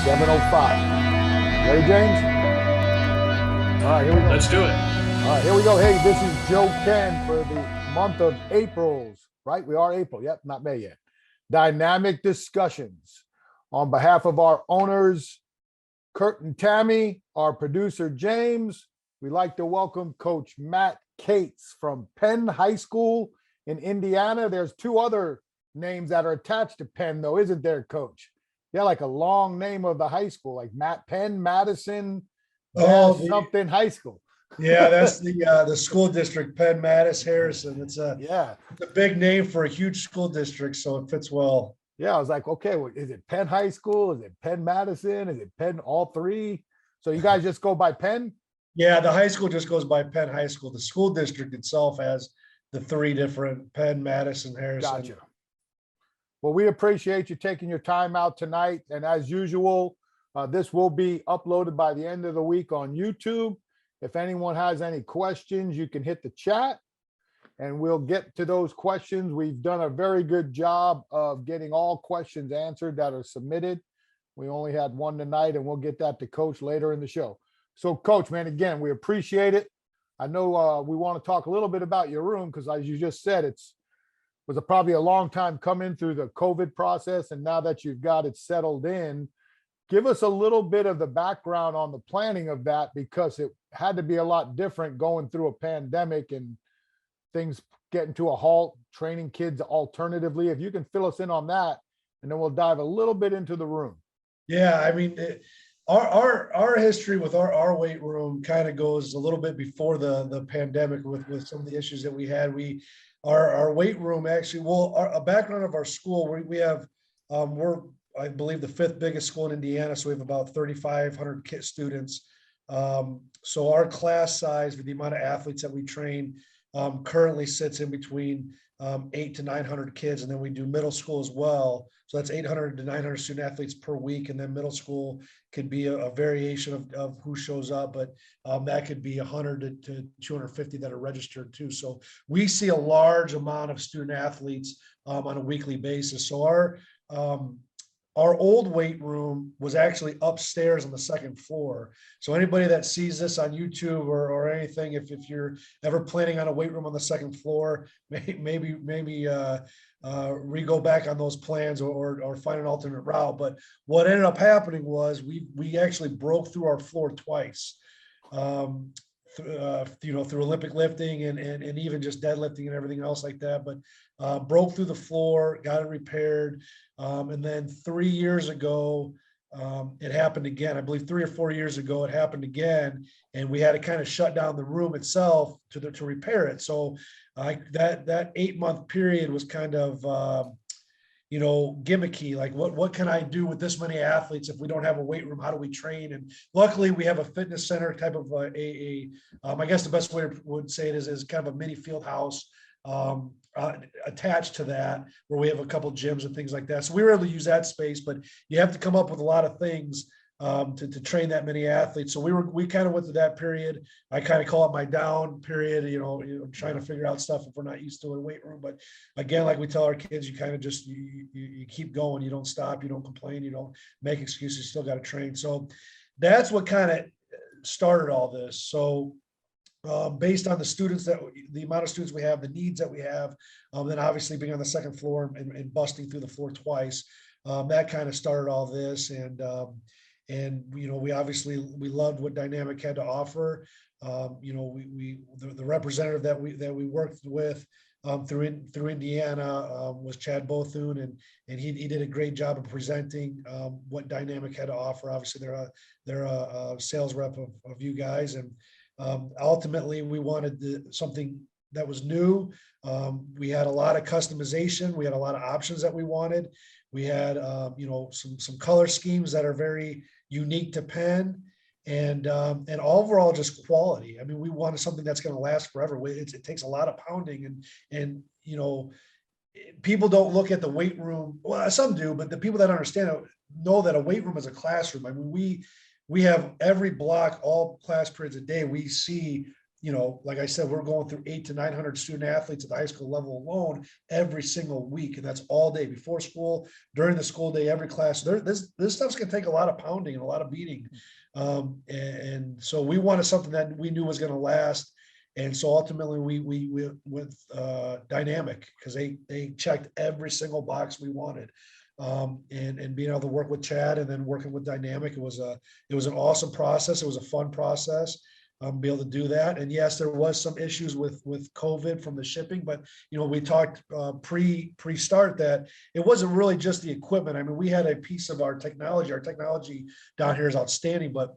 7:05. Ready, James? All right, here we go. Let's do it. All right, here we go. Hey, this is Joe Kenn for the month of April's, right? We are April. Yep, not May yet. Dynamic discussions. On behalf of our owners, Kurt and Tammy, our producer, James, we'd like to welcome Coach Matt Cates from Penn High School in Indiana. There's two other names that are attached to Penn, though, isn't there, Coach? Yeah, like a long name of the high school, like Penn Madison something high school. Yeah, that's the school district, Penn Madison Harrison. It's a big name for a huge school district, so it fits well. Yeah, I was like, okay, well, is it Penn High School? Is it Penn Madison? Is it Penn all three? So you guys just go by Penn? Yeah, the high school just goes by Penn High School. The school district itself has the three different Penn, Madison, Harrison. Gotcha. Well, we appreciate you taking your time out tonight. And as usual, this will be uploaded by the end of the week on YouTube. If anyone has any questions, you can hit the chat and we'll get to those questions. We've done a very good job of getting all questions answered that are submitted. We only had one tonight and we'll get that to Coach later in the show. So Coach, man, again, we appreciate it. I know we want to talk a little bit about your room because as you just said, was probably a long time coming through the COVID process. And now that you've got it settled in, give us a little bit of the background on the planning of that, because it had to be a lot different going through a pandemic and things getting to a halt, training kids alternatively. If you can fill us in on that, and then we'll dive a little bit into the room. Yeah, I mean, our history with our weight room kind of goes a little bit before the pandemic with some of the issues that we had. Our weight room actually, a background of our school, we have, we're, I believe, the fifth biggest school in Indiana. So we have about 3,500 students. So our class size for the amount of athletes that we train currently sits in between 800 to 900 kids. And then we do middle school as well. So that's 800 to 900 student athletes per week. And then middle school could be a variation of who shows up, but that could be 100 to 250 that are registered too. So we see a large amount of student athletes on a weekly basis. So our old weight room was actually upstairs on the second floor. So anybody that sees this on YouTube or anything, if you're ever planning on a weight room on the second floor, maybe re-go back on those plans or find an alternate route. But what ended up happening was we actually broke through our floor twice. Through Olympic lifting and even just deadlifting and everything else like that, but broke through the floor, got it repaired. And then 3 years ago, it happened again. I believe 3 or 4 years ago, it happened again. And we had to kind of shut down the room itself to repair it. So that 8-month period was kind of, gimmicky, like what can I do with this many athletes if we don't have a weight room? How do we train? And luckily we have a fitness center type of I guess the best way would say it is kind of a mini field house attached to that, where we have a couple gyms and things like that. So we were able to use that space, but you have to come up with a lot of things to train that many athletes. So we kind of went through that period. I kind of call it my down period, trying to figure out stuff if we're not used to a weight room. But again, like we tell our kids, you kind of just, you keep going, you don't stop, you don't complain, you don't make excuses, you still got to train. So that's what kind of started all this. So based on the amount of students we have, the needs that we have, then obviously being on the second floor and busting through the floor twice, that kind of started all this. And we loved what Dynamic had to offer. The representative that we worked with through Indiana was Chad Bothune, and he did a great job of presenting what Dynamic had to offer. Obviously, they're a sales rep of you guys, and ultimately we wanted something that was new. We had a lot of customization. We had a lot of options that we wanted. We had some color schemes that are very unique to Penn, and overall just quality. I mean, we wanted something that's going to last forever. It takes a lot of pounding, and people don't look at the weight room. Well, some do, but the people that understand it know that a weight room is a classroom. I mean, we have every block, all class periods a day. We see like I said, we're going through 800 to 900 student athletes at the high school level alone every single week. And that's all day before school, during the school day, every class. This stuff's going to take a lot of pounding and a lot of beating. And so we wanted something that we knew was going to last. And so ultimately we went with Dynamic, because they checked every single box we wanted. And being able to work with Chad and then working with Dynamic, it was an awesome process. It was a fun process. Be able to do that. And yes, there was some issues with COVID from the shipping, but we talked pre-start that it wasn't really just the equipment. I mean, we had a piece of our technology. Our technology down here is outstanding, but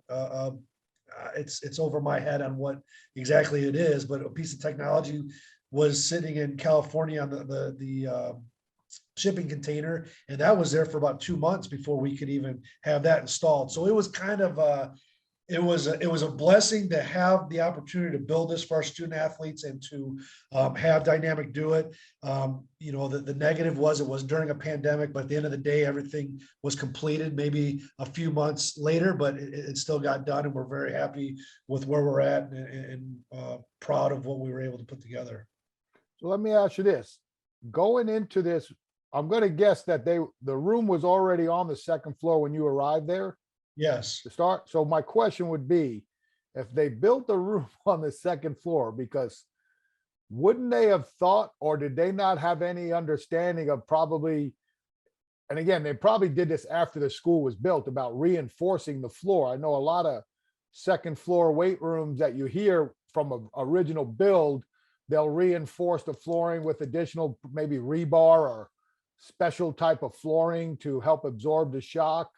it's over my head on what exactly it is. But a piece of technology was sitting in California on the shipping container, and that was there for about 2 months before we could even have that installed. So it was kind of it was a blessing to have the opportunity to build this for our student athletes and to have Dynamic do it. The negative was it was during a pandemic, but at the end of the day, everything was completed maybe a few months later, but it still got done, and we're very happy with where we're at and proud of what we were able to put together. So let me ask you this. Going into this, I'm going to guess that the room was already on the second floor when you arrived there. Yes. To start. So my question would be, if they built the room on the second floor, because wouldn't they have thought, or did they not have any understanding of probably, and again, they probably did this after the school was built, about reinforcing the floor. I know a lot of second floor weight rooms that you hear from an original build, they'll reinforce the flooring with additional maybe rebar or special type of flooring to help absorb the shock.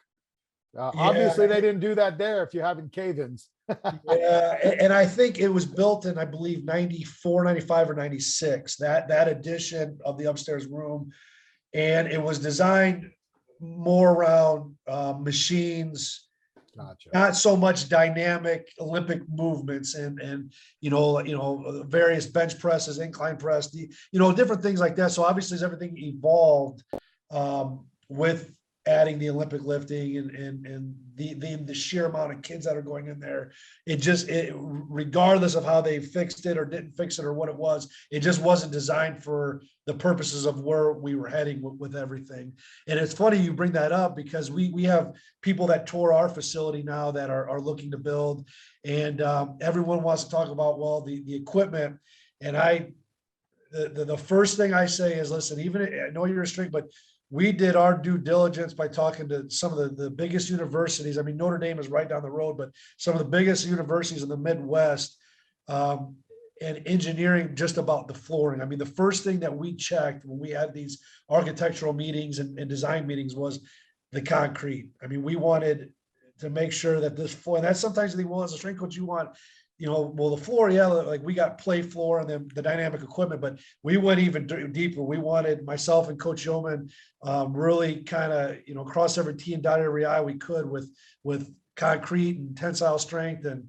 Obviously, they didn't do that there if you're having cave-ins. Yeah, and I think it was built in, I believe, 94, 95, or 96, that addition of the upstairs room. And it was designed more around machines, Gotcha. not so much dynamic Olympic movements and various bench presses, incline press, different things like that. So obviously, as everything evolved with adding the Olympic lifting and the sheer amount of kids that are going in there, regardless of how they fixed it or didn't fix it or what it was, it just wasn't designed for the purposes of where we were heading with everything. And it's funny you bring that up, because we have people that tour our facility now that are looking to build, and everyone wants to talk about, well, the equipment. And the first thing I say is, listen, even I know you're a strength, but we did our due diligence by talking to some of the biggest universities. I mean, Notre Dame is right down the road, but some of the biggest universities in the Midwest, and engineering just about the flooring. I mean, the first thing that we checked when we had these architectural meetings and design meetings was the concrete. I mean, we wanted to make sure that this floor, and that's sometimes you think, well, as a strength coach, you want, the floor, yeah, like we got play floor and then the dynamic equipment, but we went even deeper. We wanted, myself and Coach Yeoman, really kind of, cross every T and dot every I we could with concrete and tensile strength, and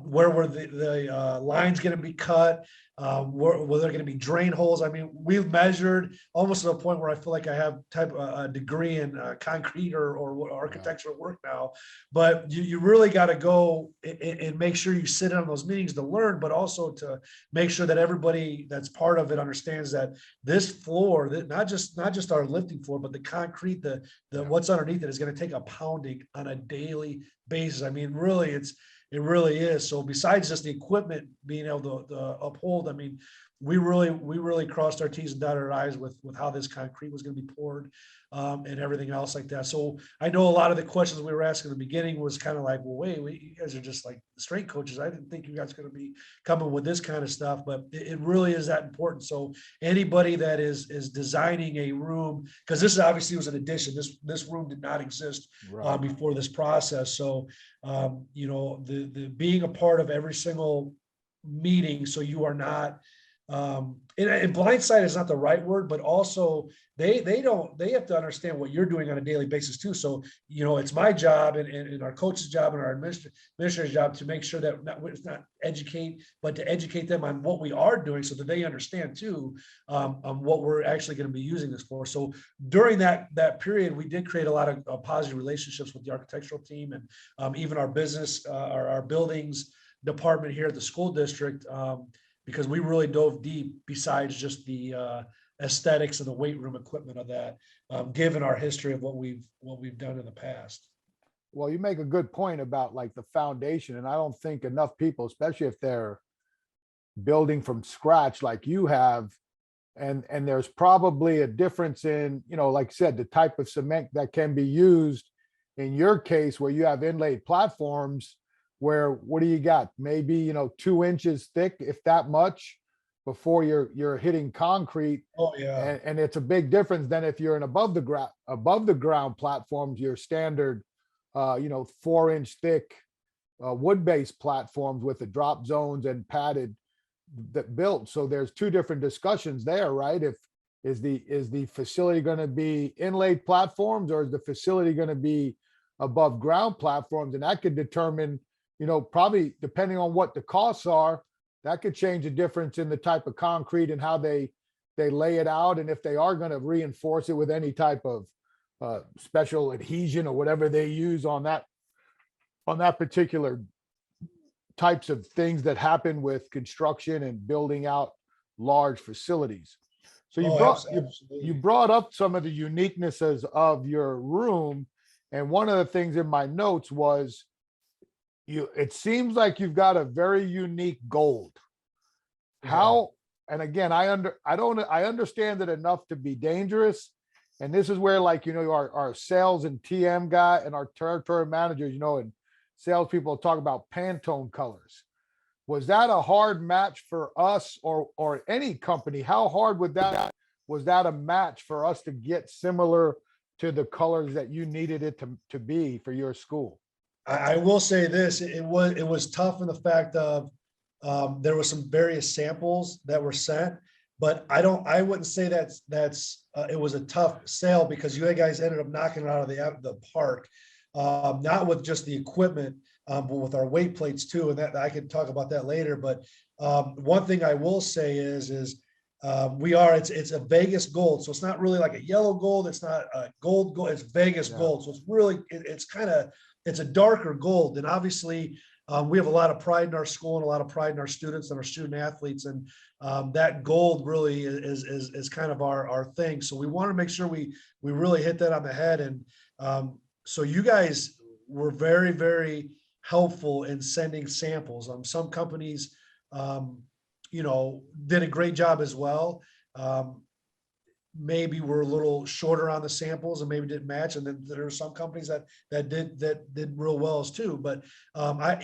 where were the lines going to be cut, were there going to be drain holes. I mean, we've measured almost to the point where I feel like I have a degree in concrete or architectural work now. But you really got to go and make sure you sit in on those meetings to learn, but also to make sure that everybody that's part of it understands that this floor, that not just our lifting floor, but the concrete, the what's underneath it is going to take a pounding on a daily basis. I mean, really, it really is. So besides just the equipment being able to uphold, I mean, we really crossed our T's and dotted our I's with how this concrete was going to be poured, and everything else like that. So I know a lot of the questions we were asking in the beginning was kind of like, well, wait, you guys are just like strength coaches. I didn't think you guys were going to be coming with this kind of stuff, but it really is that important. So anybody that is designing a room, because this obviously was an addition, this room did not exist before this process. So the being a part of every single meeting, so you are not and blindside is not the right word, but also they have to understand what you're doing on a daily basis too. So it's my job and our coach's job and our administrator's job to make sure that it's not educate, but to educate them on what we are doing so that they understand too, on what we're actually going to be using this for. So during that period, we did create a lot of positive relationships with the architectural team and even our business, our buildings department here at the school district, because we really dove deep besides just the aesthetics and the weight room equipment of that, given our history of what we've done in the past. Well, you make a good point about like the foundation, and I don't think enough people, especially if they're building from scratch like you have, and there's probably a difference in, like I said, the type of cement that can be used in your case where you have inlaid platforms where, what do you got? Maybe, 2 inches thick, if that much, before you're hitting concrete. Oh, yeah. And it's a big difference than if you're in above the ground platforms, your standard 4-inch thick wood-based platforms with the drop zones and padded that built. So there's two different discussions there, right? Is the facility going to be inlaid platforms, or is the facility going to be above ground platforms? And that could determine, probably depending on what the costs are, that could change the difference in the type of concrete and how they lay it out, and if they are going to reinforce it with any type of special adhesion or whatever they use on that particular types of things that happen with construction and building out large facilities. So you brought up some of the uniquenesses of your room, and one of the things in my notes was it seems like you've got a very unique gold. How, and again, I understand it enough to be dangerous. And this is where, like, our sales and TM guy and our territory managers, and salespeople talk about Pantone colors. Was that a hard match for us or any company? How hard was that a match for us to get similar to the colors that you needed it to be for your school? I will say this, it was tough in the fact of, there were some various samples that were sent, but I wouldn't say it was a tough sale, because you guys ended up knocking it out of the park, not with just the equipment, but with our weight plates too. And that I can talk about that later. But one thing I will say is it's a Vegas gold. So it's not really like a yellow gold. It's not a gold, it's Vegas gold. So it's really, it's a darker gold. And obviously, we have a lot of pride in our school and a lot of pride in our students and our student athletes. And that gold really is kind of our thing. So we want to make sure we really hit that on the head. And so you guys were very, very helpful in sending samples. Some companies, did a great job as well. Maybe we're a little shorter on the samples and maybe didn't match. And then there are some companies that did real well as too. But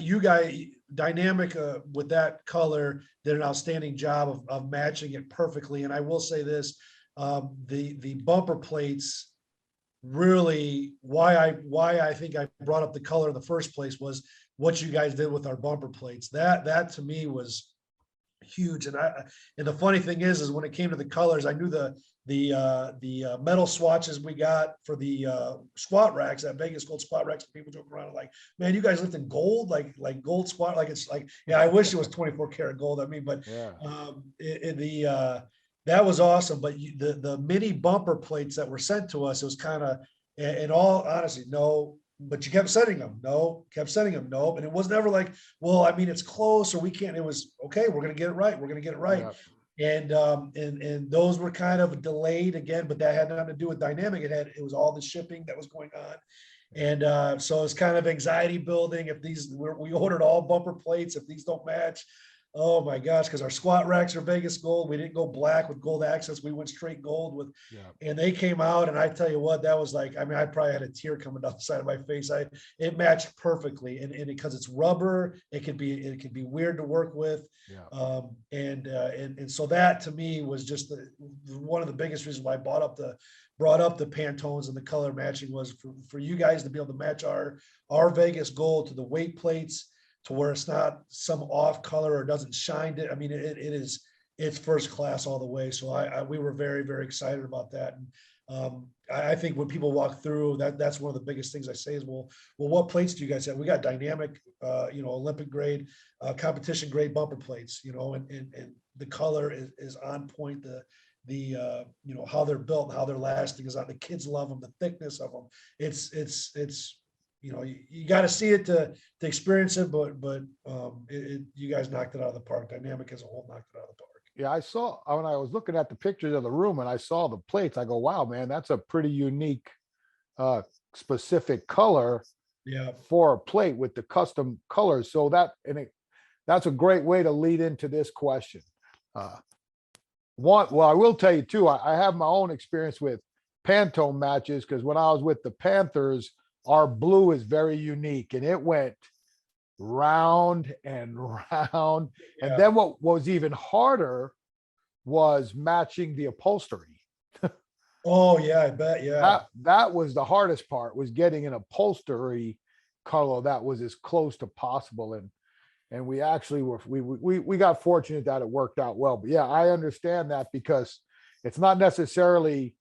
you guys, Dynamic with that color, did an outstanding job of matching it perfectly. And I will say this, the bumper plates, really why I think I brought up the color in the first place was what you guys did with our bumper plates. That to me was huge. And the funny thing is when it came to the colors, I knew the metal swatches we got for the squat racks, that Vegas gold squat racks, people joke around like, man, you guys lived in gold, like gold squat, like it's like, yeah, I wish it was 24 karat gold. I mean, but that was awesome. But the mini bumper plates that were sent to us, it was kind of, in all honesty, no, but you kept sending them. No, kept sending them. No. And it was never like, well, I mean, it's close or we can't. It was, okay, we're going to get it right. We're going to get it right. Yeah. And those were kind of delayed again, but that had nothing to do with Dynamic. It was all the shipping that was going on. And so it's kind of anxiety building. If we ordered all bumper plates, if these don't match, oh my gosh, because our squat racks are Vegas gold. We didn't go black with gold accents. We went straight gold with, and they came out. And I tell you what, that was like, I mean, I probably had a tear coming down the side of my face. It matched perfectly. And because it's rubber, it can be weird to work with. And so that to me was just one of the biggest reasons why I brought up the Pantones and the color matching was for you guys to be able to match our Vegas gold to the weight plates, to where it's not some off color or doesn't shine. I mean, it's first class all the way. So we were very, very excited about that. And I think when people walk through that's one of the biggest things I say is, well, what plates do you guys have? We got Dynamic, Olympic grade, competition grade bumper plates, and the color is on point. The how they're built and how they're lasting is on. The kids love them, the thickness of them. It's you got to see it to experience it, but you guys knocked it out of the park. Dynamic as a whole knocked it out of the park. Yeah, I saw when I was looking at the pictures of the room and I saw the plates, I go, wow, man, that's a pretty unique uh specific color Yeah. for a plate with the custom colors. So that's a great way to lead into this question. Uh well, I will tell you too, I have my own experience with Pantone matches because when I was with the Panthers, our blue is very unique and it went round and round. And Yeah. then what was even harder was matching the upholstery. Oh yeah, I bet. Yeah. That was the hardest part, was getting an upholstery color that was as close to possible. And we actually we got fortunate that it worked out well. But yeah, I understand that because it's not necessarily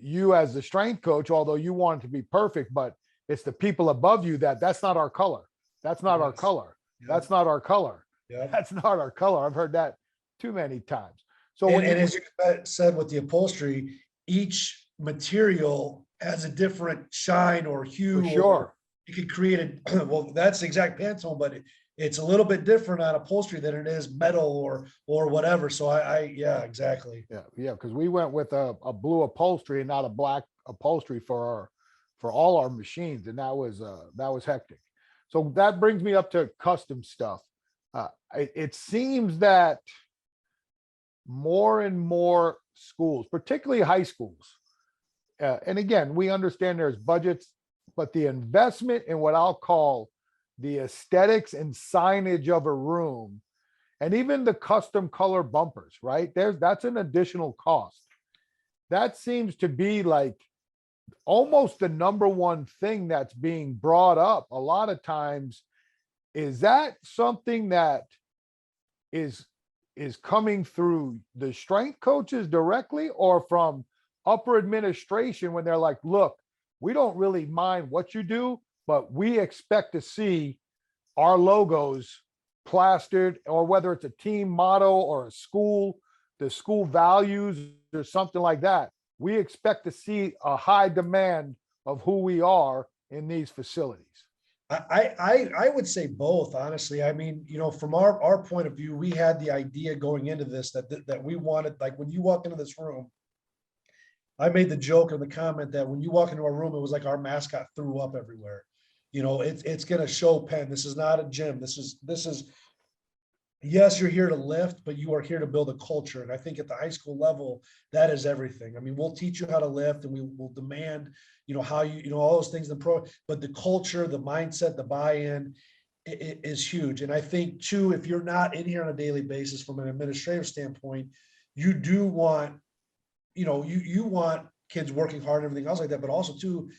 you as the strength coach, although you want it to be perfect, but it's the people above you that's not our color. That's not our Yes. color. Yeah. That's not our color. Yeah. That's not our color. I've heard that too many times. So And, when and you, as you said with the upholstery, each material has a different shine or for hue, or sure, you could create a well, that's the exact Pantone, but it's a little bit different on upholstery than it is metal or whatever. So I yeah, exactly. yeah, because we went with a blue upholstery and not a black upholstery for all our machines, and that was hectic. So that brings me up to custom stuff. It seems that more and more schools, particularly high schools, and again, we understand there's budgets, but the investment in what I'll call the aesthetics and signage of a room, and even the custom color bumpers, right? That's an additional cost. That seems to be like almost the number one thing that's being brought up a lot of times. Is that something that is coming through the strength coaches directly or from upper administration when they're like, look, we don't really mind what you do, but we expect to see our logos plastered, or whether it's a team motto or a school, the school values or something like that. We expect to see a high demand of who we are in these facilities. I would say both, honestly. I mean, from our point of view, we had the idea going into this that we wanted, like when you walk into this room, I made the joke or the comment that when you walk into our room, it was like our mascot threw up everywhere. It's going to show Penn. This is not a gym. This is yes, you're here to lift, but you are here to build a culture. And I think at the high school level, that is everything. I mean, we'll teach you how to lift and we will demand, how all those things in the pro, but the culture, the mindset, the buy-in is huge. And I think too, if you're not in here on a daily basis from an administrative standpoint, you do want, you want kids working hard and everything else like that, but also too,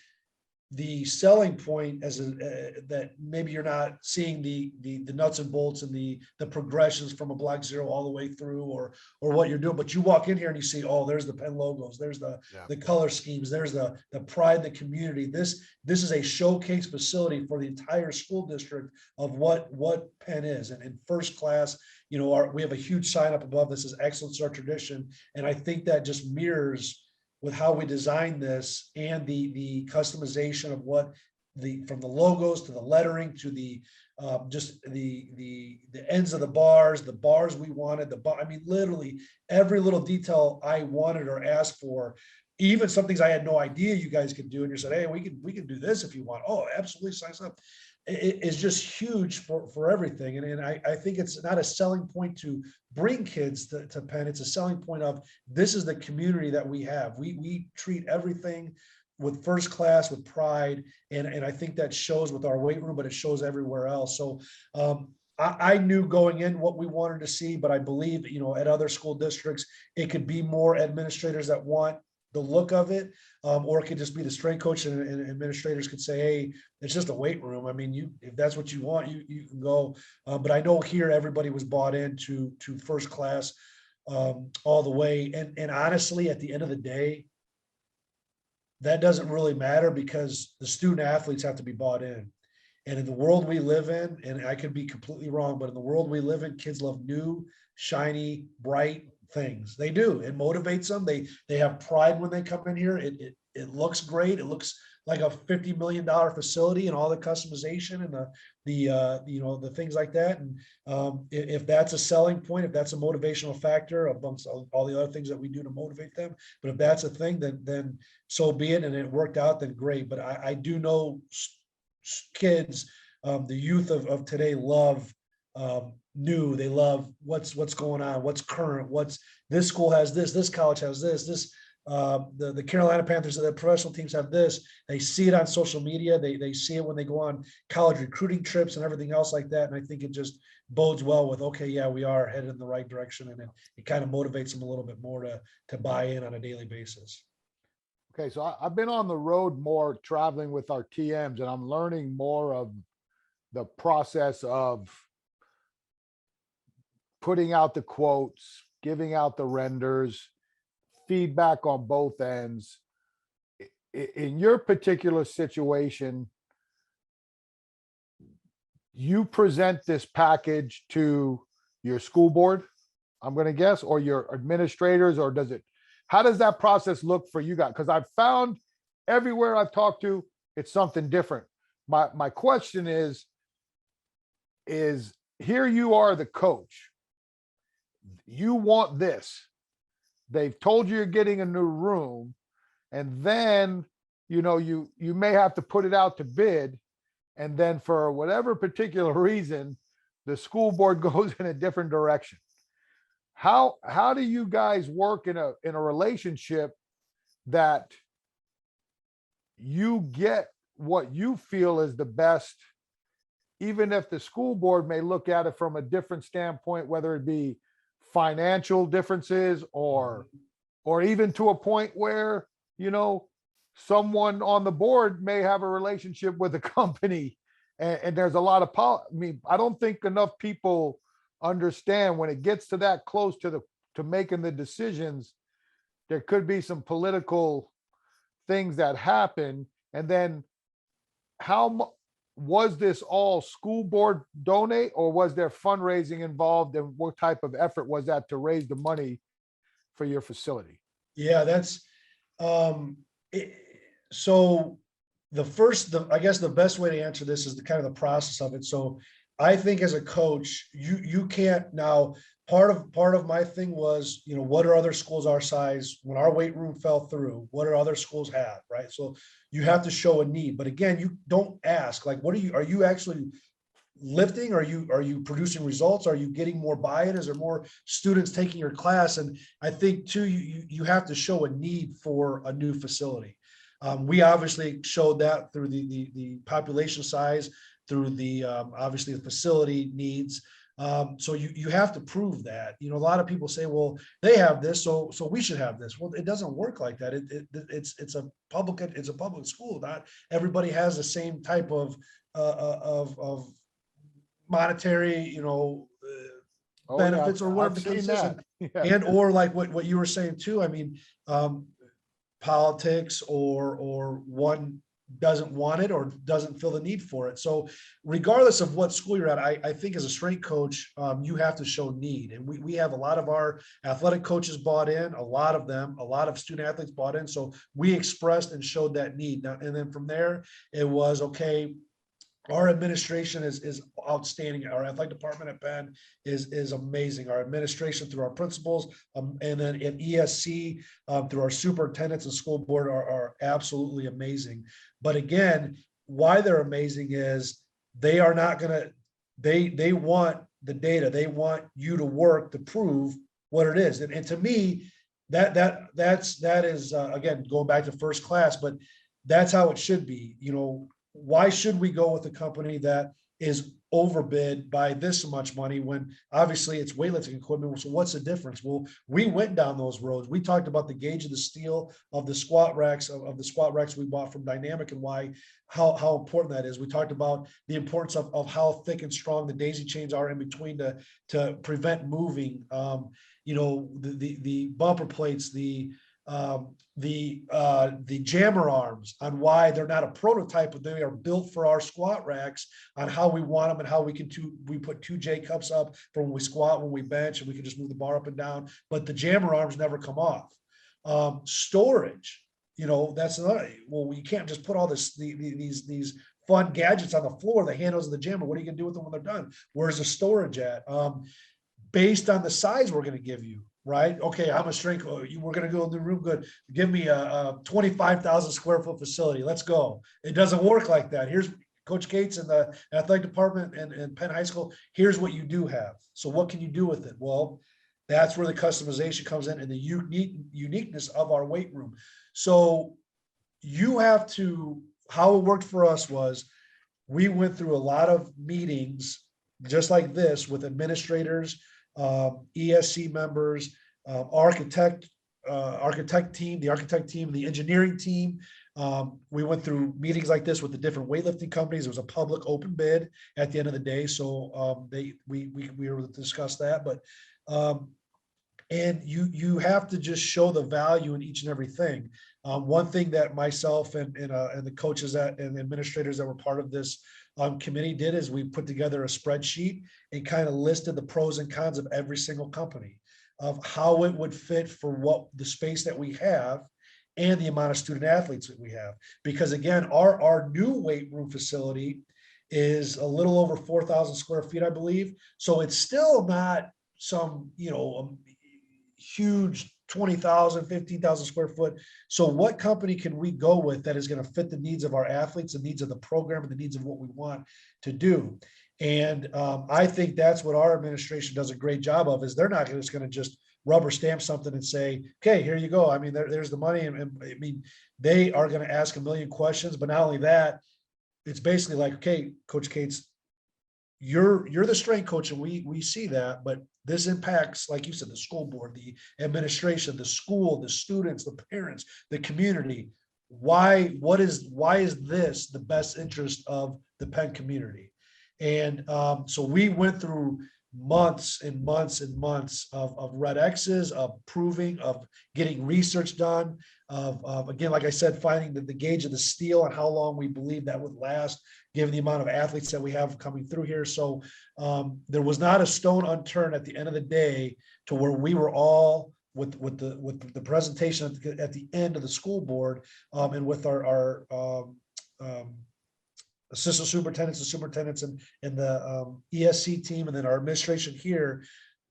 the selling point that maybe you're not seeing the nuts and bolts and the progressions from a block zero all the way through or what you're doing, but you walk in here and you see, oh, there's the Penn logos, there's the color schemes, there's the pride in the community. This is a showcase facility for the entire school district of what Penn is. And in first class, we have a huge sign up above. This is excellence, our tradition. And I think that just mirrors with how we designed this and the customization of from the logos to the lettering to the just the ends of the bars we wanted, I mean, literally every little detail I wanted or asked for, even some things I had no idea you guys could do. And you said, hey, we can do this if you want. Oh, absolutely, sign us up. It is just huge for everything. And I think it's not a selling point to bring kids to Penn. It's a selling point of this is the community that we have. We treat everything with first class, with pride. And I think that shows with our weight room, but it shows everywhere else. So I knew going in what we wanted to see, but I believe, at other school districts, it could be more administrators that want the look of it, or it could just be the strength coach and administrators could say, hey, it's just a weight room. I mean, if that's what you want, you can go. But I know here everybody was bought into first class all the way. And honestly, at the end of the day, that doesn't really matter because the student athletes have to be bought in. And in the world we live in, and I could be completely wrong, but in the world we live in, kids love new, shiny, bright things. They do. It motivates them. They have pride when they come in here. It looks great. It looks like a $50 million facility and all the customization and the things like that. And if that's a selling point, if that's a motivational factor amongst all the other things that we do to motivate them, but if that's a thing, then so be it. And it worked out, then great. But I do know kids, the youth of today love new. They love what's going on, what's current, what's this school has this college has this the Carolina Panthers, the professional teams have this. They see it on social media. They see it when they go on college recruiting trips and everything else like that. And I think it just bodes well with, okay, yeah, we are headed in the right direction. And it kind of motivates them a little bit more to buy in on a daily basis. Okay, so I've been on the road more traveling with our TMs, and I'm learning more of the process of putting out the quotes, giving out the renders, feedback on both ends. In your particular situation, you present this package to your school board, I'm going to guess, or your administrators, or how does that process look for you guys? Because I've found everywhere I've talked to, it's something different. My question is here you are the coach. You want this. They've told you you're getting a new room, and then, you may have to put it out to bid. And then for whatever particular reason, the school board goes in a different direction. How do you guys work in a relationship that you get what you feel is the best, even if the school board may look at it from a different standpoint, whether it be financial differences or even to a point where, someone on the board may have a relationship with a company, and there's a lot of I don't think enough people understand when it gets to that close to making the decisions, there could be some political things that happen. And then was this all school board donate, or was there fundraising involved, and what type of effort was that to raise the money for your facility? Yeah, that's so I guess the best way to answer this is the kind of the process of it. So I think as a coach, you can't now, part of my thing was, what are other schools our size, when our weight room fell through, what do other schools have, right? So you have to show a need, but again, you don't ask, like, are you actually lifting? Are you producing results? Are you getting more buy-in? Is there more students taking your class? And I think too, you have to show a need for a new facility. We obviously showed that through the population size, through the obviously the facility needs. So you have to prove that. A lot of people say, well, they have this, so we should have this. Well, it doesn't work like that. It's a public school. Not everybody has the same type of monetary, benefits or whatever the case is. And or like what you were saying too. I mean, politics or one doesn't want it or doesn't feel the need for it. So regardless of what school you're at, I think as a strength coach, you have to show need. And we have a lot of our athletic coaches bought in, a lot of student athletes bought in. So we expressed and showed that need. Now, and then from there, it was, okay, our administration is outstanding. Our athletic department at Penn is amazing. Our administration through our principals, and then in ESC through our superintendents and school board are absolutely amazing. But again, why they're amazing is they are not gonna. They want the data. They want you to work to prove what it is. And to me, that is again going back to first class, but that's how it should be. Why should we go with a company that is overbid by this much money when obviously it's weightlifting equipment? So what's the difference? Well, we went down those roads. We talked about the gauge of the steel of the squat racks of the squat racks we bought from Dynamic and how important that is. We talked about the importance of how thick and strong the daisy chains are in between to prevent moving. The bumper plates, the jammer arms, on why they're not a prototype, but they are built for our squat racks, on how we want them and how we put 2 J cups up for when we squat, when we bench, and we can just move the bar up and down, but the jammer arms never come off. Storage. that's another, well, you can't just put all these fun gadgets on the floor, the handles of the gym, or what are you gonna do with them when they're done? Where's the storage at? Based on the size we're gonna give you, right? Okay, I'm a strength, we're gonna go in the room, good. Give me a 25,000 square foot facility. Let's go. It doesn't work like that. Here's Coach Cates and the athletic department and Penn High School. Here's what you do have. So what can you do with it? Well, that's where the customization comes in and the uniqueness of our weight room. So you have to, how it worked for us was we went through a lot of meetings just like this with administrators, ESC members, architect team, the architect team, the engineering team. We went through meetings like this with the different weightlifting companies. It was a public open bid at the end of the day. So we were able to discuss that, but and you have to just show the value in each and everything. One thing that myself and the coaches and administrators that were part of this committee did is we put together a spreadsheet and kind of listed the pros and cons of every single company of how it would fit for what the space that we have and the amount of student athletes that we have. Because again, our new weight room facility is a little over 4,000 square feet, I believe. So it's still not some, huge 20,000, 15,000 square foot. So what company can we go with that is going to fit the needs of our athletes, the needs of the program, and the needs of what we want to do? And I think that's what our administration does a great job of, is they're not just going to just rubber stamp something and say, okay, here you go. I mean, there's the money. And I mean, they are going to ask a million questions, but not only that, it's basically like, okay, Coach Cates, you're the strength coach, and we see that, but this impacts, like you said, the school board, the administration, the school, the students, the parents, the community. Why is this the best interest of the Penn community? And so we went through months and months and months of red X's, of proving, of getting research done, of again, like I said, finding the gauge of the steel and how long we believe that would last, given the amount of athletes that we have coming through here. So there was not a stone unturned at the end of the day to where we were all with the presentation at the end of the school board, and with our assistant superintendents and superintendents and the ESC team, and then our administration here,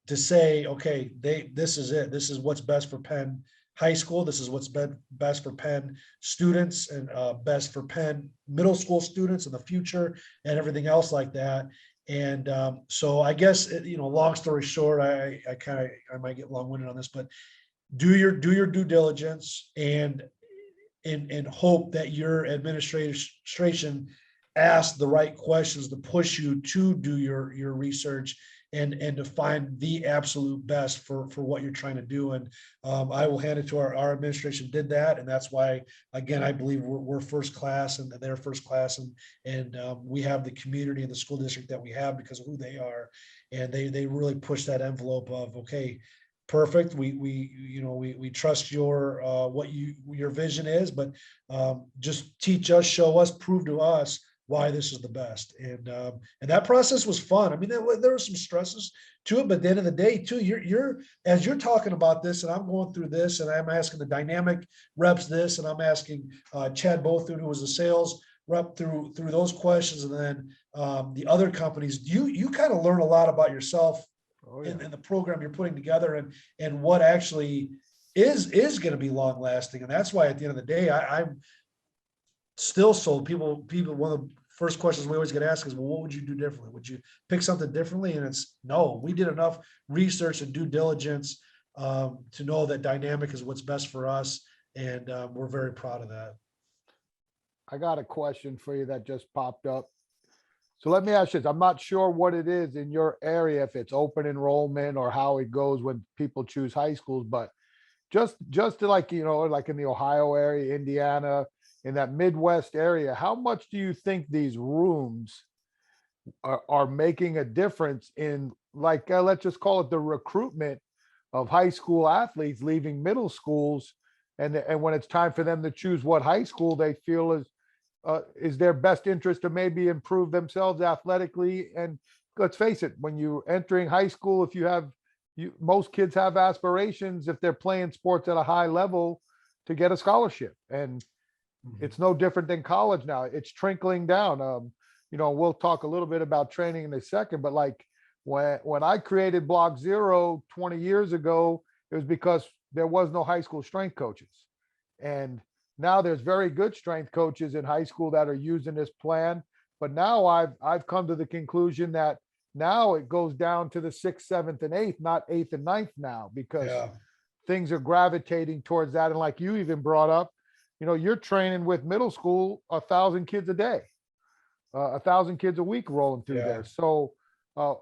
to say, okay, this is it. This is what's best for Penn High School. This is what's best for Penn students, and best for Penn middle school students in the future, and everything else like that. And so I guess, long story short, I might get long-winded on this, but do your due diligence, and hope that your administration ask the right questions to push you to do your research and to find the absolute best for what you're trying to do. And I will hand it to our administration did that. And that's why, again, I believe we're first class and they're first class, and we have the community and the school district that we have because of who they are. And they really push that envelope of, okay, perfect. We trust your what your vision is, but just teach us, show us, prove to us why this is the best. And that process was fun. I mean, there were some stresses to it, but at the end of the day too, you're as you're talking about this, and I'm going through this, and I'm asking the dynamic reps this, and I'm asking Chad Bothun, who was the sales rep, through those questions, and then the other companies, you kind of learn a lot about yourself. Oh, yeah. in the program you're putting together, and what actually is going to be long lasting. And that's why at the end of the day, I'm still sold. People, one of the first questions we always get asked is, well, what would you do differently? Would you pick something differently? And it's no, we did enough research and due diligence to know that dynamic is what's best for us. And we're very proud of that. I got a question for you that just popped up. So let me ask you this. I'm not sure what it is in your area, if it's open enrollment or how it goes when people choose high schools, but just to like in the Ohio area, Indiana, in that Midwest area, how much do you think these rooms are making a difference in, like, let's just call it the recruitment of high school athletes leaving middle schools, and when it's time for them to choose what high school they feel is their best interest to maybe improve themselves athletically? And let's face it, when you're entering high school, if most kids have aspirations, if they're playing sports at a high level, to get a scholarship. And Mhm. it's no different than college now. It's trickling down. We'll talk a little bit about training in a second, but like when I created Block Zero 20 years ago, it was because there was no high school strength coaches. And now there's very good strength coaches in high school that are using this plan. But now I've come to the conclusion that now it goes down to the sixth, seventh, and eighth, not eighth and ninth now, because Yeah, things are gravitating towards that. And like you even brought up, you're training with middle school 1,000 kids a day, 1,000 kids a week rolling through yeah. there. So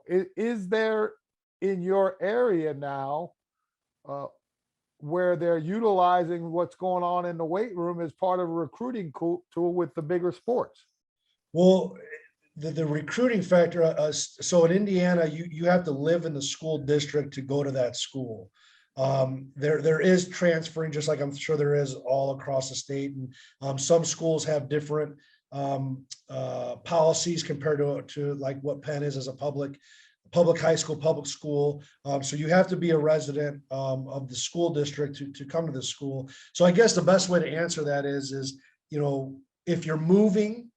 is there in your area now uh, where they're utilizing what's going on in the weight room as part of a recruiting tool with the bigger sports? Well, the recruiting factor, so in Indiana, you have to live in the school district to go to that school. There is transferring, just like I'm sure there is all across the state. And some schools have different policies compared to like what Penn is as a public high school, public school. So you have to be a resident of the school district to come to the school. So I guess the best way to answer that is, if you're moving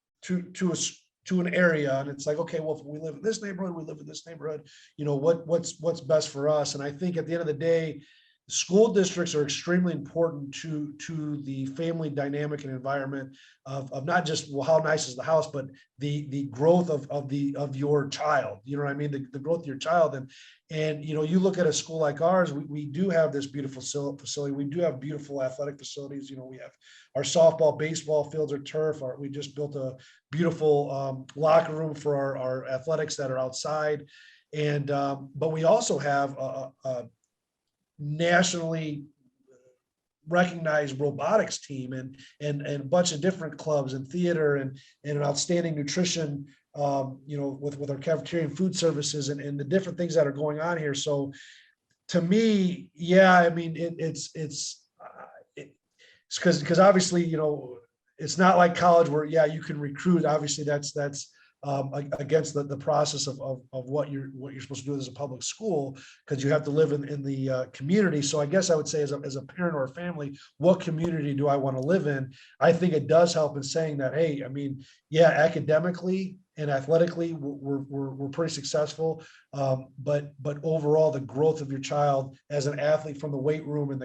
to an area and it's like, okay, well, if we live in this neighborhood, we live in this neighborhood, what's best for us. And I think at the end of the day, school districts are extremely important to the family dynamic and environment of not just, well, how nice is the house, but the growth of your child. You know what I mean? The growth of your child. And you look at a school like ours, we do have this beautiful facility. We do have beautiful athletic facilities. We have our softball, baseball fields are turf. We just built a beautiful locker room for our athletics that are outside. And but we also have a nationally recognized robotics team and a bunch of different clubs and theater and an outstanding nutrition, with our cafeteria and food services and the different things that are going on here. So to me, yeah, I mean, it's because obviously, it's not like college where, yeah, you can recruit. Obviously that's against the process of what you're supposed to do as a public school, because you have to live in the community. So I guess I would say as a parent or a family, what community do I want to live in? I think it does help in saying that, hey, I mean, yeah, academically and athletically, we're pretty successful, but overall, the growth of your child as an athlete from the weight room and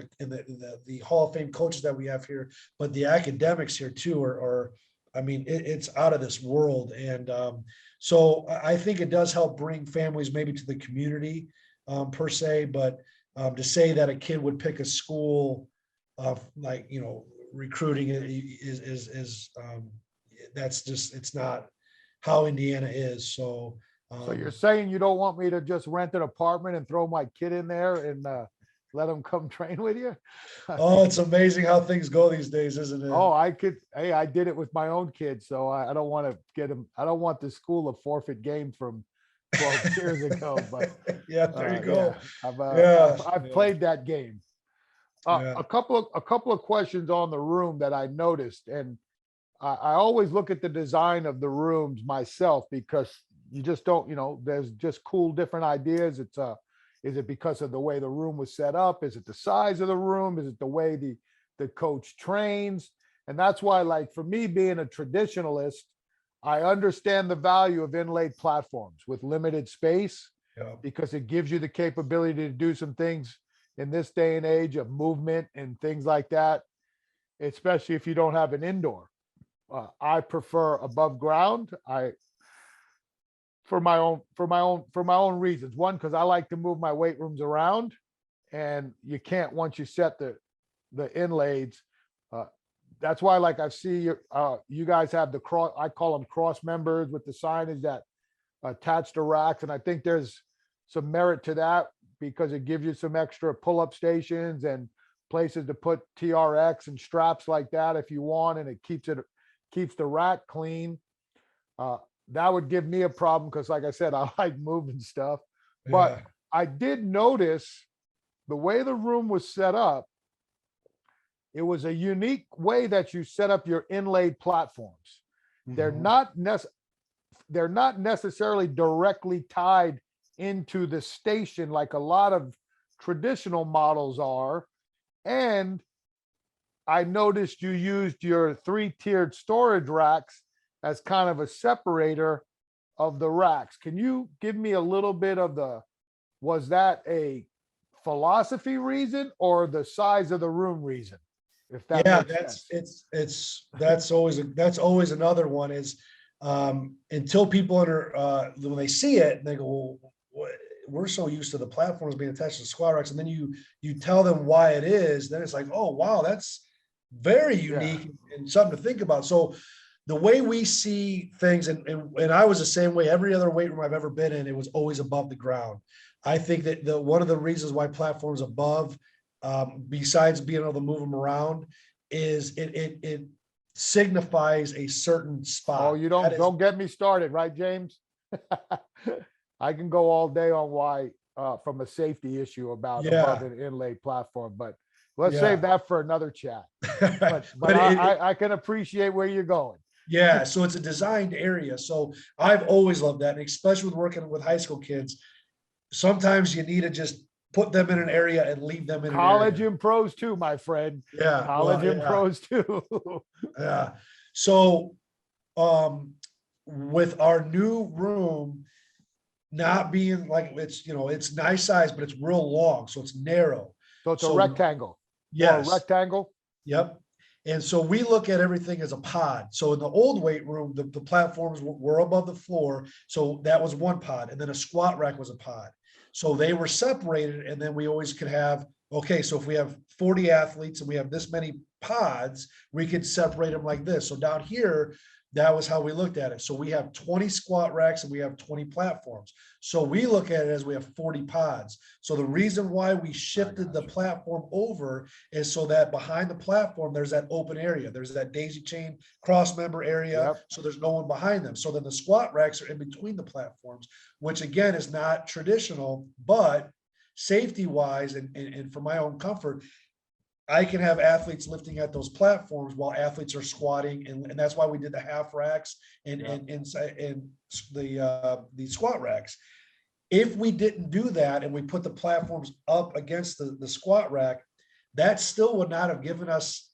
the Hall of Fame coaches that we have here, but the academics here too are I mean, it's out of this world. And so I think it does help bring families maybe to the community per se, but to say that a kid would pick a school like, recruiting is that's just, it's not how Indiana is. So So you're saying you don't want me to just rent an apartment and throw my kid in there and let him come train with you? oh, it's amazing how things go these days, isn't it? Oh, hey, I did it with my own kids, so I don't want to get him. I don't want the school to forfeit game from 12 years ago, but yeah, there you yeah, go. Yeah, I've played that game. yeah. A couple of questions on the room that I noticed, and I always look at the design of the rooms myself because you just don't, there's just cool different ideas. Is it because of the way the room was set up? Is it the size of the room? Is it the way the coach trains? And that's why, like for me being a traditionalist, I understand the value of inlaid platforms with limited space Yeah. because it gives you the capability to do some things in this day and age of movement and things like that, especially if you don't have an indoor. I prefer above ground. For my own reasons. One, because I like to move my weight rooms around, and you can't once you set the inlays. That's why, like I see you guys have the cross. I call them cross members with the signage that attach to racks, and I think there's some merit to that because it gives you some extra pull-up stations and places to put TRX and straps like that if you want, and it keeps the rack clean. That would give me a problem because, like I said, I like moving stuff. But Yeah. I did notice the way the room was set up. It was a unique way that you set up your inlaid platforms. They're Mhm. not they're not necessarily directly tied into the station like a lot of traditional models are. And I noticed you used your 3-tiered storage racks as kind of a separator of the racks. Can you give me a little bit of was that a philosophy reason or the size of the room reason? If that Yeah, makes sense. that's always another one is until people when they see it, they go, well, we're so used to the platforms being attached to squat racks, and then you tell them why it is, then it's like, oh wow, that's very Yeah. unique and something to think about. So the way we see things, and I was the same way. Every other weight room I've ever been in, it was always above the ground. I think that one of the reasons why platforms above, besides being able to move them around, is it signifies a certain Oh, spot. you That is, don't get me started, right, James? I can go all day on why, from a safety issue about above yeah, an inlaid platform, but let's save yeah. that for another chat. But But I can appreciate where you're going. yeah, so it's a designed area. So I've always loved that, and especially with working with high school kids. Sometimes you need to just put them in an area and leave them in an College area. and pros too, my friend. Yeah, College well, and yeah, pros too. yeah. So, um, with our new room not being like it's nice size, but it's real long, so it's narrow. So it's a So rectangle or a yes, rectangle. yep. And so we look at everything as a pod. So in the old weight room, the platforms were above the floor. So that was one pod. And then a squat rack was a pod. So they were separated. And then we always could have, okay, so if we have 40 athletes and we have this many pods, we could separate them like this. So down here, that was how we looked at it. So we have 20 squat racks and we have 20 platforms. So we look at it as we have 40 pods. So the reason why we shifted the platform over is so that behind the platform, there's that open area. There's that daisy chain cross member area. Yep. So there's no one behind them. So then the squat racks are in between the platforms, which again is not traditional, but safety wise and for my own comfort, I can have athletes lifting at those platforms while athletes are squatting, and that's why we did the half racks and Yep. and the squat racks. If we didn't do that and we put the platforms up against the squat rack, that still would not have given us,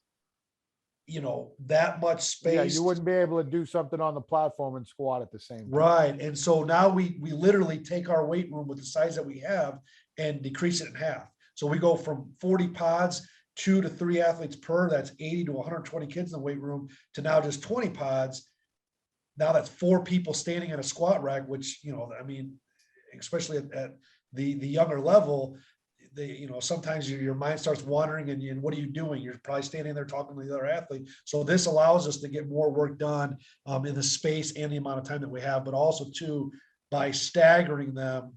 that much Yeah, space. you wouldn't be able to do something on the platform and squat at the same time. Right. And so now we literally take our weight room with the size that we have and decrease it in half. So we go from 40 pods, 2 to 3 athletes per, that's 80 to 120 kids in the weight room, to now just 20 pods. Now that's 4 people standing in a squat rack, which, I mean, especially at the younger level, sometimes your mind starts wandering and what are you doing? You're probably standing there talking to the other athlete. So this allows us to get more work done in the space and the amount of time that we have, but also too, by staggering them,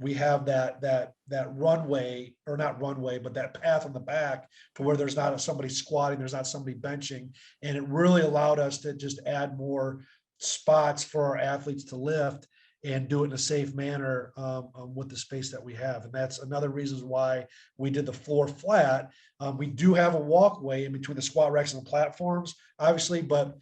we have that runway, or not runway, but that path in the back to where there's not somebody squatting, there's not somebody benching. And it really allowed us to just add more spots for our athletes to lift and do it in a safe manner with the space that we have. And that's another reason why we did the floor flat. We do have a walkway in between the squat racks and the platforms, obviously, but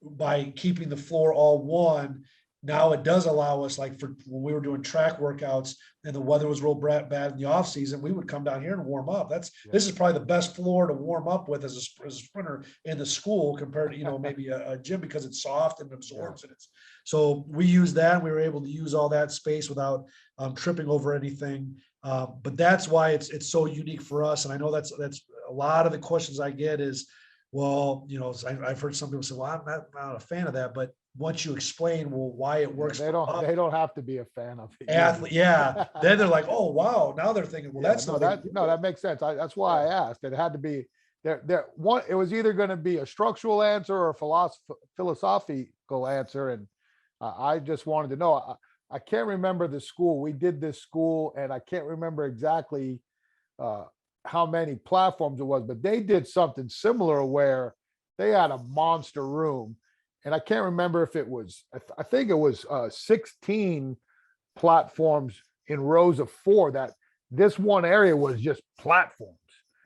by keeping the floor all one, now it does allow us, like for when we were doing track workouts and the weather was real bad in the off season, we would come down here and warm up. This is probably the best floor to warm up with as a sprinter in the school compared to, maybe a gym, because it's soft and absorbs. And so we use that. We were able to use all that space without tripping over anything. But that's why it's so unique for us. And I know that's a lot of the questions I get is, well, I've heard some people say, well, I'm not a fan of that, but once you explain, well, why it works, they don't have to be a fan of it. athlete, yeah. Then they're like, oh wow, now they're thinking, well, that's that makes sense. That's why I asked. It had to be there. One, it was either going to be a structural answer or a philosophical answer, and I just wanted to know. I can't remember the school. We did this school, and I can't remember exactly how many platforms it was, but they did something similar where they had a monster room. And I can't remember if it was, I think it was 16 platforms in rows of 4, that this one area was just platforms.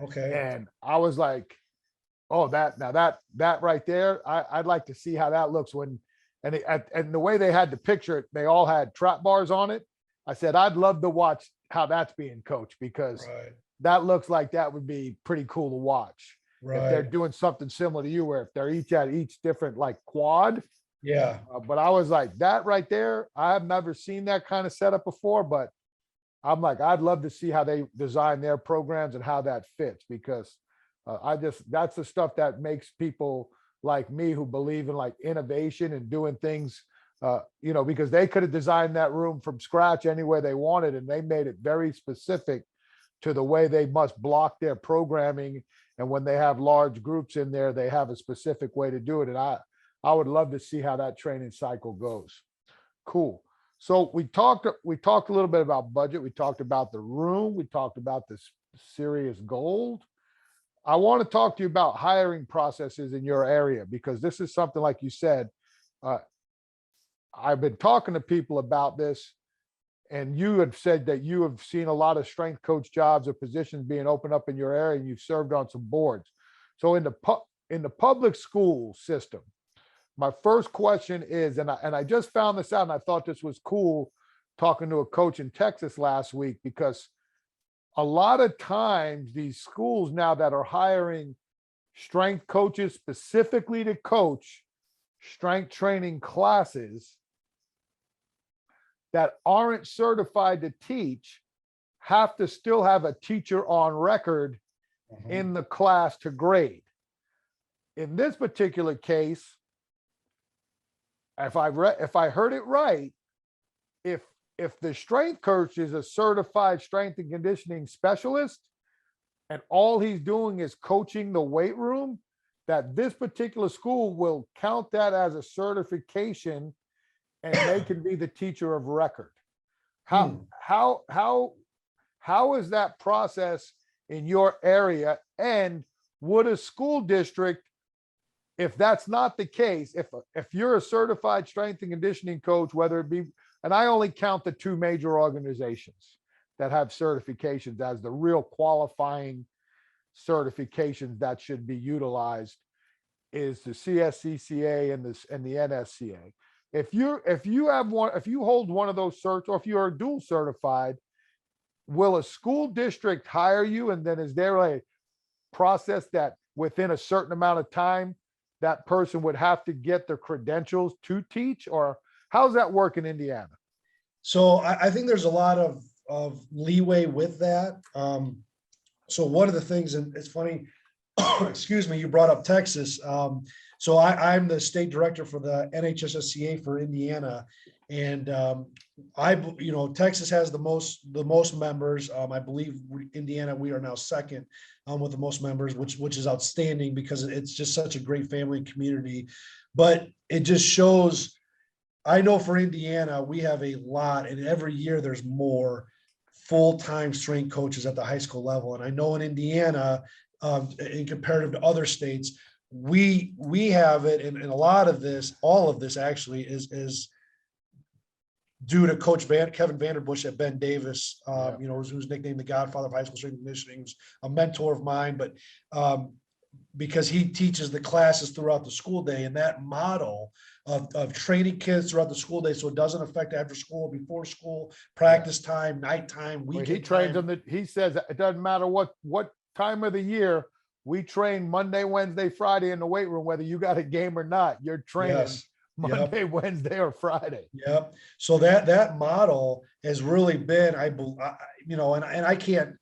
Okay. And I was like, oh, that right there, I'd like to see how that looks when, and the way they had to picture it, they all had trap bars on it. I said, I'd love to watch how that's being coached, because that looks like that would be pretty cool to watch. if they're Right. doing something similar to you, where if they're each at each different like quad. Yeah. But I was like, that right there, I have never seen that kind of setup before, but I'm like, I'd love to see how they design their programs and how that fits, because that's the stuff that makes people like me who believe in like innovation and doing things, because they could have designed that room from scratch anywhere they wanted, and they made it very specific to the way they must block their programming. And when they have large groups in there, they have a specific way to do it. And I would love to see how that training cycle goes. Cool. So we talked a little bit about budget. We talked about the room. We talked about this serious gold. I want to talk to you about hiring processes in your area, because this is something, like you said, uh, I've been talking to people about this, and you had said that you have seen a lot of strength coach jobs or positions being opened up in your area, and you've served on some boards. So in the public school system, my first question is, and I just found this out, and I thought this was cool, talking to a coach in Texas last week, because a lot of times these schools now that are hiring strength coaches specifically to coach strength training classes that aren't certified to teach have to still have a teacher on record in the class to grade. In this particular case, if I heard it right, if the strength coach is a certified strength and conditioning specialist, and all he's doing is coaching the weight room, that this particular school will count that as a certification, and they can be the teacher of record. Hmm. How is that process in your area? And would a school district, if that's not the case, if you're a certified strength and conditioning coach, whether it be, and I only count the two major organizations that have certifications as the real qualifying certifications that should be utilized, is the CSCCA and the NSCA. If you hold one of those certs, or if you are dual certified, will a school district hire you? And then is there a process that within a certain amount of time that person would have to get their credentials to teach? Or how's that work in Indiana? So I think there's a lot of leeway with that. So one of the things, and it's funny, excuse me, you brought up Texas. So I'm the state director for the NHSSCA for Indiana. And Texas has the most members. I believe Indiana, we are now second with the most members, which is outstanding, because it's just such a great family community. But it just shows, I know for Indiana, we have a lot, and every year there's more full-time strength coaches at the high school level. And I know in Indiana, in comparative to other states, we have it, and a lot of this, all of this actually is due to Coach Kevin Vanderbush at Ben Davis, who's nicknamed the Godfather of high school strength and conditioning, who's a mentor of mine, but because he teaches the classes throughout the school day, and that model of training kids throughout the school day, so it doesn't affect after school, before school, practice time, nighttime, weekend. He trains them. He says it doesn't matter what time of the year. We train Monday, Wednesday, Friday in the weight room, whether you got a game or not. You're training. Yes. Monday, yep. Wednesday, or Friday. Yep. So that model has really been, and I can't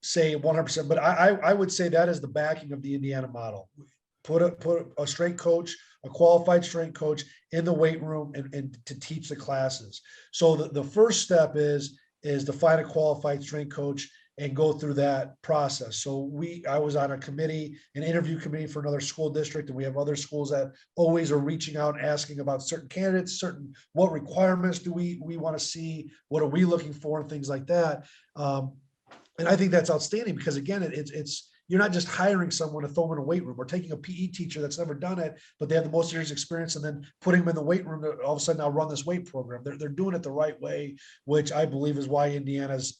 say 100%, but I would say that is the backing of the Indiana model. Put a strength coach, a qualified strength coach in the weight room and to teach the classes. So the first step is to find a qualified strength coach and go through that process. So I was on an interview committee for another school district, and we have other schools that always are reaching out and asking about certain candidates, what requirements do we want to see, what are we looking for, and things like that. And I think that's outstanding, because again, it's you're not just hiring someone to throw them in a weight room, or taking a PE teacher that's never done it, but they have the most years experience, and then putting them in the weight room to all of a sudden now run this weight program. They're doing it the right way, which I believe is why Indiana's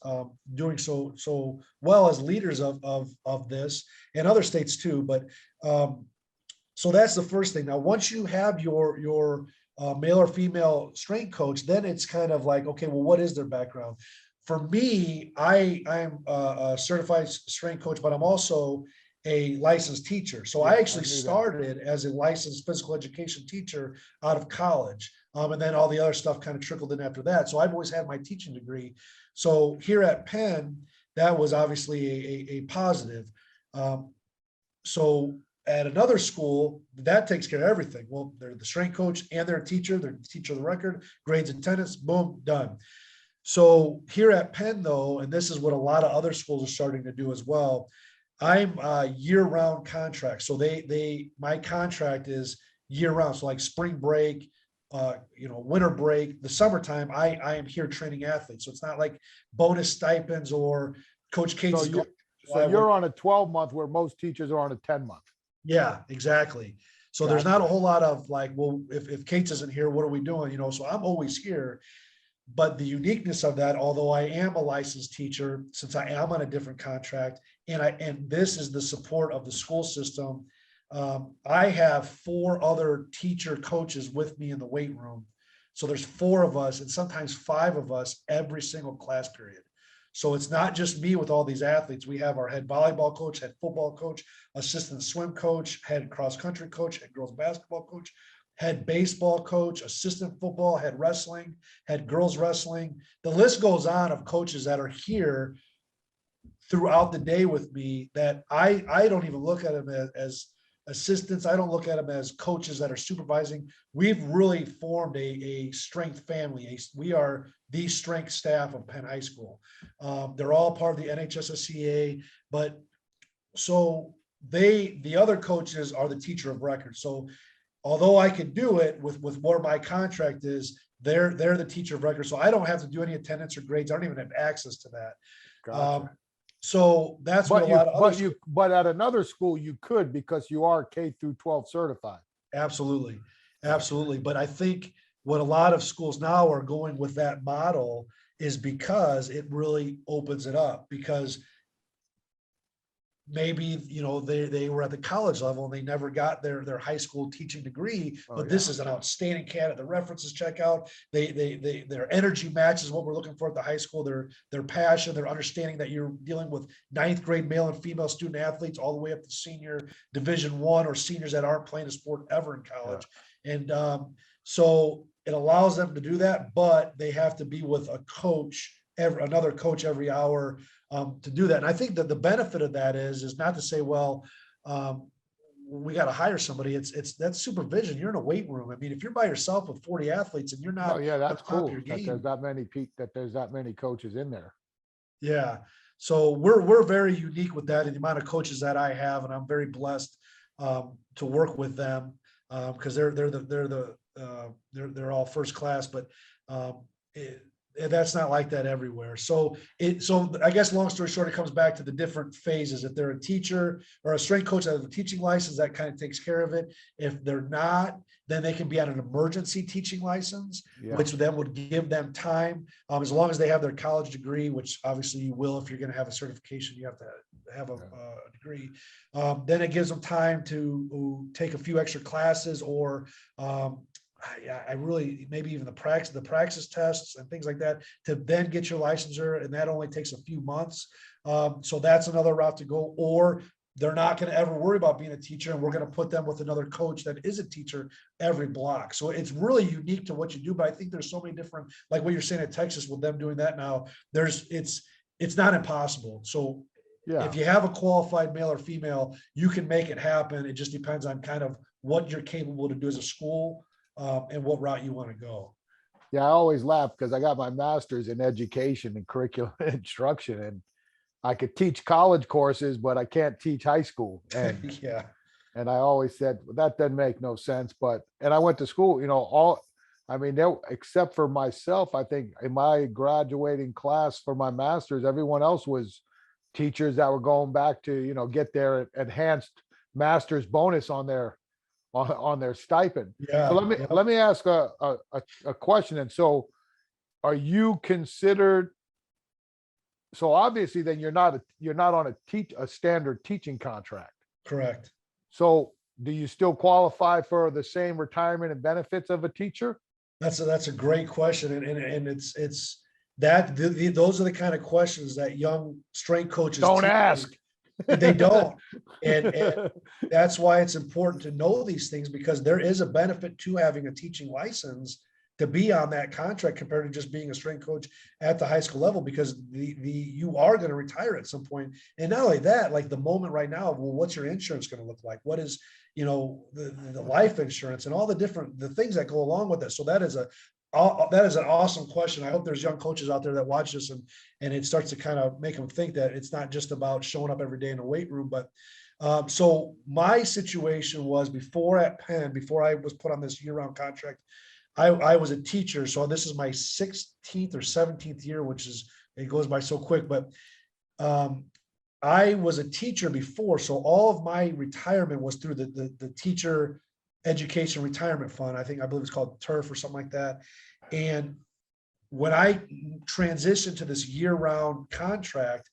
doing so well as leaders of this, and other states too. But so that's the first thing. Now, once you have your male or female strength coach, then it's kind of like, okay, well, what is their background? For me, I'm a certified strength coach, but I'm also a licensed teacher. So I Yeah, I actually knew that. started as a licensed physical education teacher out of college. And then all the other stuff kind of trickled in after that. So I've always had my teaching degree. So here at Penn, that was obviously a positive. So at another school, that takes care of everything. Well, they're the strength coach and they're a teacher, they're the teacher of the record, grades attendance, boom, done. So here at Penn though, and this is what a lot of other schools are starting to do as well, I'm a year-round contract. So my contract is year-round. So like spring break, winter break, the summertime, I am here training athletes. So it's not like bonus stipends or Coach Cates So is you, going. so you're on a 12-month where most teachers are on a 10-month. Yeah, exactly. So there's not a Gotcha. whole lot of like, well, if Cates isn't here, what are we doing? So I'm always here. But the uniqueness of that, although I am a licensed teacher, since I am on a different contract, and this is the support of the school system, I have 4 other teacher coaches with me in the weight room. So there's 4 of us and sometimes 5 of us every single class period. So it's not just me with all these athletes. We have our head volleyball coach, head football coach, assistant swim coach, head cross country coach, head girls basketball coach, head baseball coach, assistant football, head wrestling, head girls wrestling. The list goes on of coaches that are here throughout the day with me that I don't even look at them as assistants. I don't look at them as coaches that are supervising. We've really formed a strength family. We are the strength staff of Penn High School. They're all part of the NHSSCA, but so the other coaches are the teacher of record. So although I could do it with what my contract is, they're the teacher of record. So I don't have to do any attendance or grades. I don't even have access to that. Gotcha. So that's what a lot of other But at another school you could, because you are K-12 certified. absolutely. Absolutely. But I think what a lot of schools now are going with that model is because it really opens it up, because maybe, they were at the college level and they never got their high school teaching degree, but this is an outstanding candidate. The references check out. Their energy matches what we're looking for at the high school. Their passion, their understanding that you're dealing with 9th grade male and female student athletes all the way up to senior Division I or seniors that aren't playing a sport ever in college. And so it allows them to do that, but they have to be with a coach, another coach every hour to do that. And I think that the benefit of that is not to say, well, we got to hire somebody. It's that supervision. You're in a weight room. I mean, if you're by yourself with 40 athletes and you're not, that's cool your that game, there's that many coaches in there. Yeah. So we're very unique with that and the amount of coaches that I have, and I'm very blessed to work with them because they're all first class, but that's not like that everywhere. So I guess long story short, it comes back to the different phases. If they're a teacher or a strength coach that has a teaching license, that kind of takes care of it. If they're not, then they can be on an emergency teaching license, which then would give them time, as long as they have their college degree, which obviously you will. If you're going to have a certification, you have to have a degree. Then it gives them time to take a few extra classes or I really, maybe even the praxis tests and things like that to then get your licensure. And that only takes a few months. So that's another route to go, or they're not going to ever worry about being a teacher. And we're going to put them with another coach that is a teacher every block. So it's really unique to what you do. But I think there's so many different, like what you're saying at Texas with them doing that now, it's not impossible. So if you have a qualified male or female, you can make it happen. It just depends on kind of what you're capable to do as a school. And what route you want to go. Yeah, I always laugh because I got my master's in education and curriculum instruction, and I could teach college courses, but I can't teach high school. And and I always said, well, that doesn't make no sense. And I went to school, except for myself, I think in my graduating class for my master's, everyone else was teachers that were going back to, get their enhanced master's bonus on their stipend. So let me ask a question. And so are you considered, so obviously then you're not on a standard teaching contract. Correct. So do you still qualify for the same retirement and benefits of a teacher? That's a great question. And it's that those are the kind of questions that young strength coaches don't ask. They don't. And that's why it's important to know these things, because there is a benefit to having a teaching license to be on that contract compared to just being a strength coach at the high school level, because you are going to retire at some point. And not only that, like the moment right now, well, what's your insurance going to look like? What is, the life insurance and all the things that go along with it. So that is an awesome question. I hope there's young coaches out there that watch this and it starts to kind of make them think that it's not just about showing up every day in the weight room. But so my situation was before at Penn, before I was put on this year-round contract, I was a teacher. So this is my 16th or 17th year, it goes by so quick, but I was a teacher before. So all of my retirement was through the teacher education retirement fund. I believe it's called TURF or something like that. And when I transitioned to this year-round contract,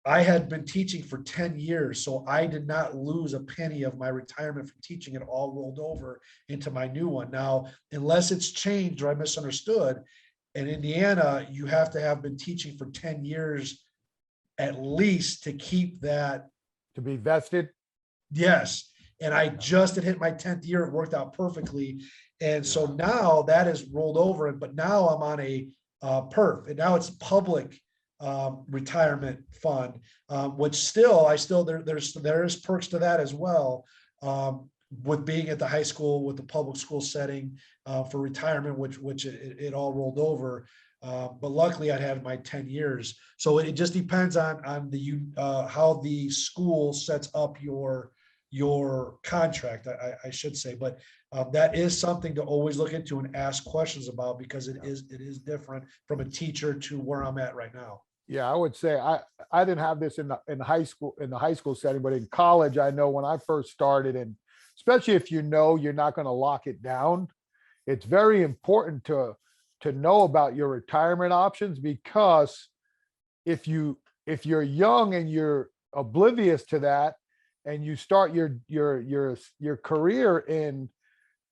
I had been teaching for 10 years. So I did not lose a penny of my retirement from teaching. It all rolled over into my new one. Now, unless it's changed or I misunderstood, in Indiana, you have to have been teaching for 10 years at least to keep that. To be vested? Yes. And I just had hit my 10th year. It worked out perfectly. And so now that is rolled over, but now I'm on a PERF, and now it's public retirement fund, which there is perks to that as well, with being at the high school, with the public school setting for retirement, which it all rolled over. But luckily I had my 10 years. So it just depends on how the school sets up your contract, I should say. But that is something to always look into and ask questions about, because it is different from a teacher to where I'm at right now. Yeah, I would say I didn't have this in the high school setting, but in college, I know when I first started, and especially if you're not going to lock it down, it's very important to know about your retirement options, because if you're young and you're oblivious to that, and you start your career in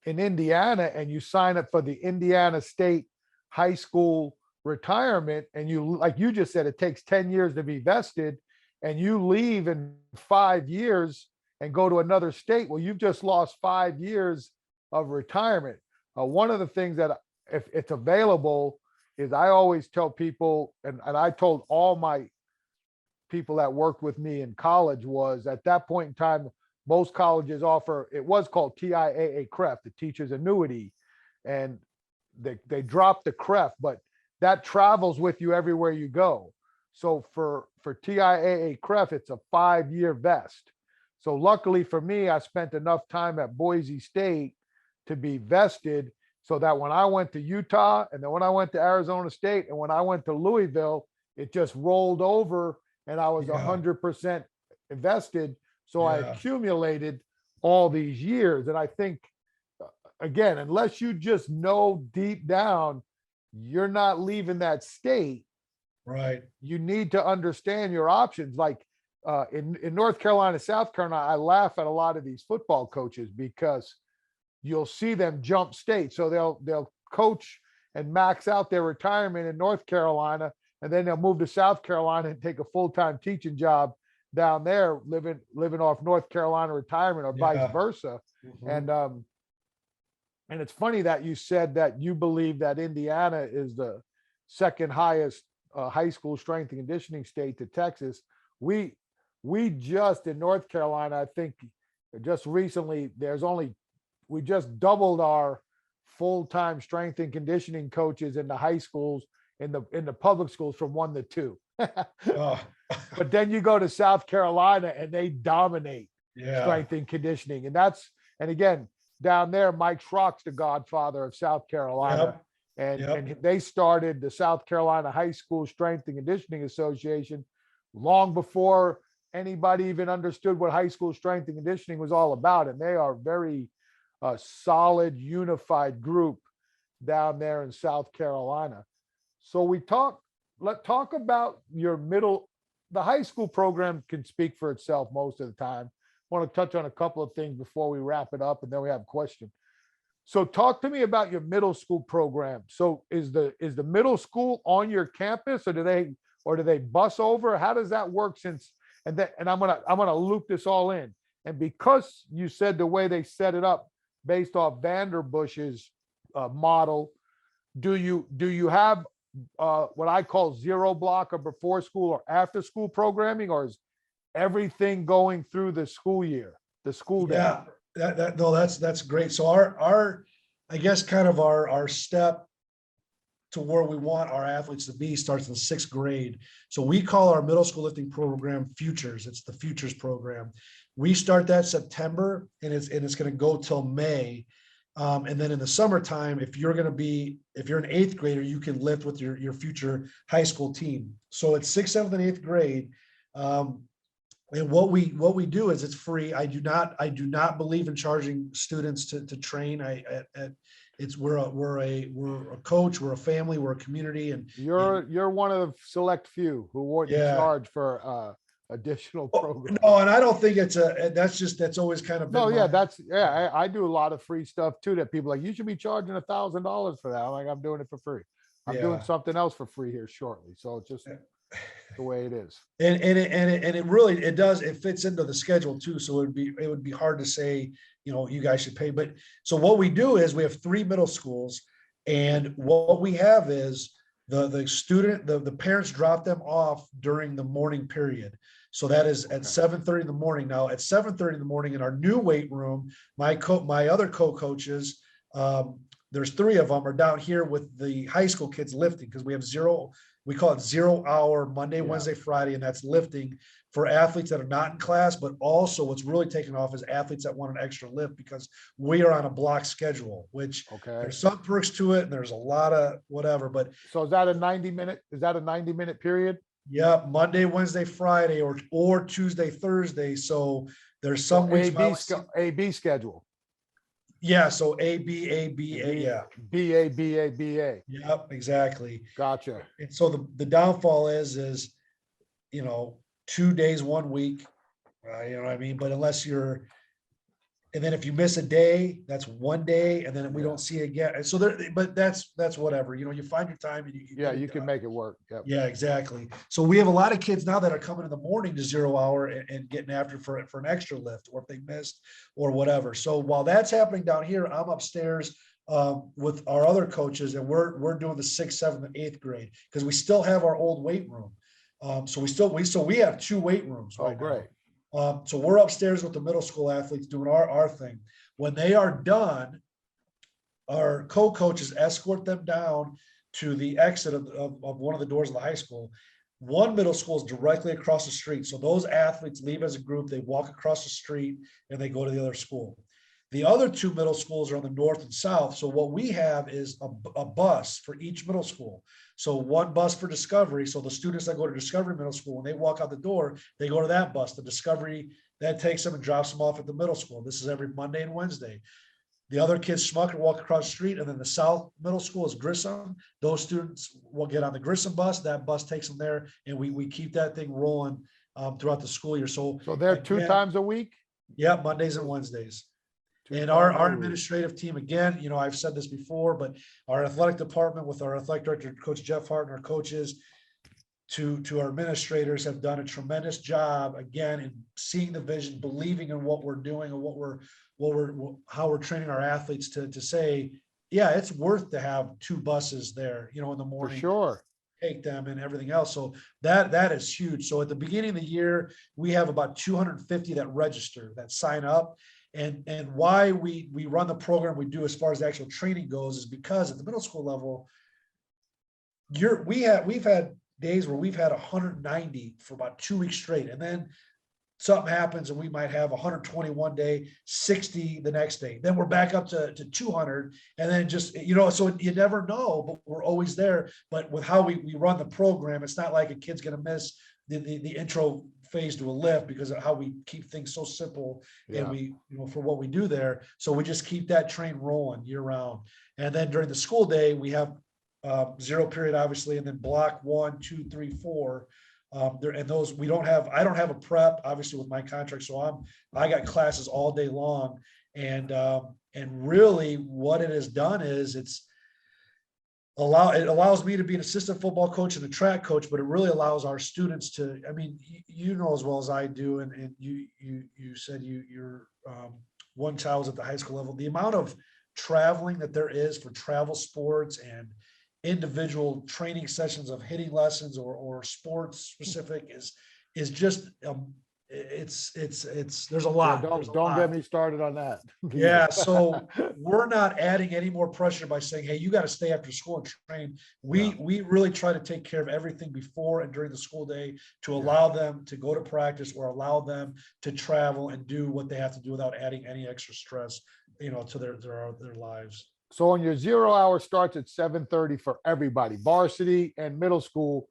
Indiana, and you sign up for the Indiana State high school retirement, and like you just said, it takes 10 years to be vested, and you leave in 5 years and go to another state, well, you've just lost 5 years of retirement. One of the things that, if it's available, is I always tell people, and I told all my people that worked with me in college, was at that point in time, most colleges offer, it was called TIAA CREF, the teacher's annuity, and they dropped the CREF, but that travels with you everywhere you go. So for TIAA CREF, it's a 5-year vest. So luckily for me, I spent enough time at Boise State to be vested, so that when I went to Utah, and then when I went to Arizona State, and when I went to Louisville, it just rolled over, and I was 100% invested. So I accumulated all these years. And I think, again, unless you just know deep down you're not leaving that state, right? You need to understand your options. Like in North Carolina, South Carolina, I laugh at a lot of these football coaches, because you'll see them jump states. So they'll coach and max out their retirement in North Carolina, and then they'll move to South Carolina and take a full-time teaching job down there, living off North Carolina retirement, or vice versa. Mm-hmm. And it's funny that you said that you believe that Indiana is the second highest high school strength and conditioning state to Texas. We just in North Carolina, I think just recently, we just doubled our full-time strength and conditioning coaches in the high schools, in the public schools, from 1 to 2. But then you go to South Carolina and they dominate strength and conditioning. And again, down there, Mike Schrock's the godfather of South Carolina. And they started the South Carolina High School Strength and Conditioning Association long before anybody even understood what high school strength and conditioning was all about. And they are very solid, unified group down there in South Carolina. So let's talk about the high school program can speak for itself most of the time. I want to touch on a couple of things before we wrap it up, and then we have a question. So talk to me about your middle school program. So is the middle school on your campus, or do they bus over? How does that work? Since and I'm gonna loop this all in. And because you said the way they set it up based off Vanderbush's model, do you have what I call zero block or before school or after school programming, or is everything going through the school year, the school day? Yeah, no, that's great. So our, I guess kind of our step to where we want our athletes to be starts in the 6th grade. So we call our middle school lifting program Futures. It's the Futures program. We start that September, and it's going to go till May. And then in the summertime, if you're an 8th grader, you can lift with your future high school team. So it's 6th, 7th, and 8th grade. And what we do is it's free. I do not believe in charging students to train. We're a coach, we're a family, we're a community, and You're one of the select few who wouldn't Yeah. charge for additional program. no, and I don't think that's always kind of been No, yeah, my- I do a lot of free stuff too that people like, you should be charging $1,000 for that. I'm like, I'm doing it for free. I'm doing Yeah. something else for free here shortly. So it's just the way it is. And it really it fits into the schedule too. So it would be hard to say, you guys should pay. But so what we do is we have 3 middle schools, and what we have is the parents drop them off during the morning period. So that is at 7:30 in the morning. Now at 7:30 in the morning in our new weight room, my other co-coaches, there's 3 of them are down here with the high school kids lifting, because we call it 0 hour Monday, Yeah. Wednesday, Friday, and that's lifting for athletes that are not in class, but also what's really taken off is athletes that want an extra lift, because we are on a block schedule, which Okay. there's some perks to it and there's a lot of whatever, but So is that a 90-minute period? yeah, Monday, Wednesday, Friday, or Tuesday, Thursday. So there's some So weeks. AB schedule. Yeah, so A, B, A, B, A, yeah. BA, BA, BA. Yep, exactly. Gotcha. And so the downfall is 2 days, 1 week, you know what I mean? But and then if you miss a day, that's 1 day, and then we don't see it again. And so but that's whatever, you find your time and Yeah, you can make it work. Yep. Yeah, exactly. So we have a lot of kids now that are coming in the morning to 0 hour and getting after for an extra lift, or if they missed or whatever. So while that's happening down here, I'm upstairs with our other coaches, and we're doing the 6th, 7th, and 8th grade, because we still have our old weight room. So we have 2 weight rooms right now. Great. So we're upstairs with the middle school athletes doing our thing. When they are done, our co-coaches escort them down to the exit of one of the doors of the high school. One middle school is directly across the street. So those athletes leave as a group, they walk across the street, and they go to the other school. The other 2 middle schools are on the north and south. So what we have is a bus for each middle school. So 1 bus for Discovery. So the students that go to Discovery Middle School, when they walk out the door, they go to that bus. The Discovery, that takes them and drops them off at the middle school. This is every Monday and Wednesday. The other kids Schmuck walk across the street, and then the South Middle School is Grissom. Those students will get on the Grissom bus. That bus takes them there, and we keep that thing rolling throughout the school year. So they're 2 times a week? Yeah, Mondays and Wednesdays. And our administrative team, again, I've said this before, but our athletic department with our athletic director, Coach Jeff Hart, and our coaches to our administrators have done a tremendous job, again, in seeing the vision, believing in what we're doing and how we're training our athletes to say, yeah, it's worth to have 2 buses there, in the morning. For sure. Take them and everything else. So that is huge. So at the beginning of the year, we have about 250 that register, that sign up. And why we run the program we do as far as the actual training goes is because at the middle school level, we've had days where we've had 190 for about 2 weeks straight. And then something happens and we might have 121 day, 60 the next day. Then we're back up to 200. And then just, so you never know, but we're always there. But with how we run the program, it's not like a kid's going to miss the intro phase to a lift because of how we keep things so simple. Yeah. And we, for what we do there. So we just keep that train rolling year round. And then during the school day, we have 0 period, obviously, and then block 1, 2, 3, 4. And those I don't have a prep, obviously, with my contract. So I got classes all day long. And really what it has done is it allows me to be an assistant football coach and a track coach, but it really allows our students to, I mean, you know as well as I do, and you said you're one child's at the high school level. The amount of traveling that there is for travel sports and individual training sessions of hitting lessons or sports specific is just it's there's a Yeah, lot. There's a don't get lot. me started on that. Yeah, so we're not adding any more pressure by saying, hey, you got to stay after school and train. We really try to take care of everything before and during the school day to allow them to go to practice or allow them to travel and do what they have to do without adding any extra stress, to their lives. So on your 0 hour starts at 7:30 for everybody, varsity and middle school.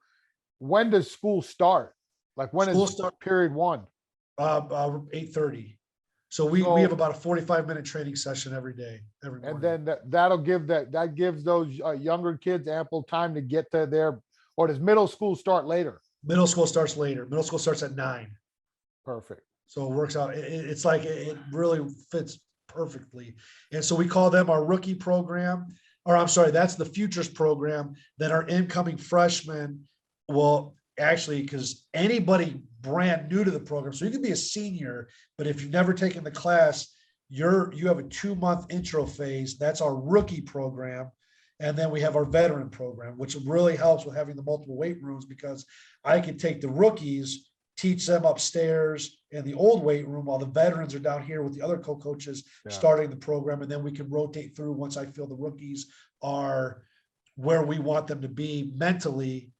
When does school start? Like when School is start period one? 8:30. So we have about a 45-minute training session every day, every And morning. then that gives those younger kids ample time to get to their, or does middle school start later? Middle school starts later. Middle school starts at 9. Perfect. So it works out. It's like it really fits perfectly. And so we call them our rookie program, or I'm sorry, that's the futures program. Then our incoming freshmen will actually, because anybody brand new to the program, so you can be a senior, but if you've never taken the class, you have a 2-month intro phase. That's our rookie program. And then we have our veteran program, which really helps with having the multiple weight rooms, because I can take the rookies, teach them upstairs in the old weight room while the veterans are down here with the other co-coaches starting the program. And then we can rotate through once I feel the rookies are where we want them to be mentally,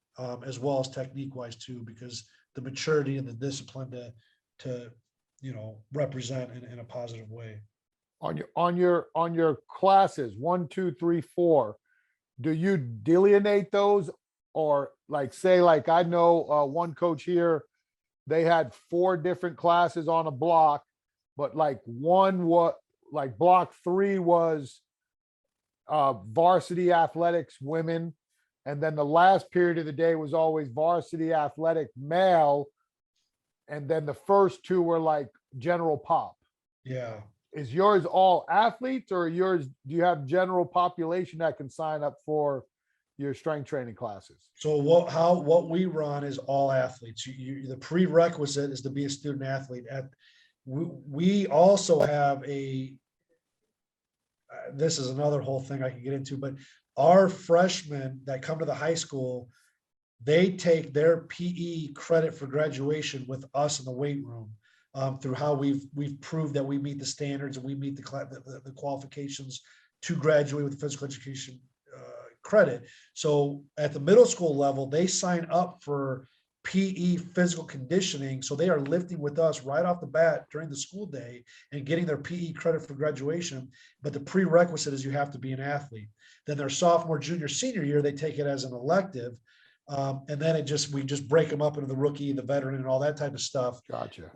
as well as technique wise too, because the maturity and the discipline to represent in a positive way. On your classes, 1, 2, 3, 4, do you delineate those? Or like, say, like I know one coach here, they had 4 different classes on a block, but like block 3 was varsity athletics women, and then the last period of the day was always varsity athletic male, and then the first 2 were like general pop. Yeah. Is yours all athletes, or do you have general population that can sign up for your strength training classes? So what we run is all athletes. The prerequisite is to be a student athlete. We also have this is another whole thing I can get into, but our freshmen that come to the high school, they take their PE credit for graduation with us in the weight room, through how we've proved that we meet the standards and we meet the qualifications to graduate with physical education credit. So at the middle school level, they sign up for PE physical conditioning. So they are lifting with us right off the bat during the school day and getting their PE credit for graduation. But the prerequisite is you have to be an athlete. Then their sophomore, junior, senior year, they take it as an elective. And then we just break them up into the rookie, the veteran, and all that type of stuff. Gotcha.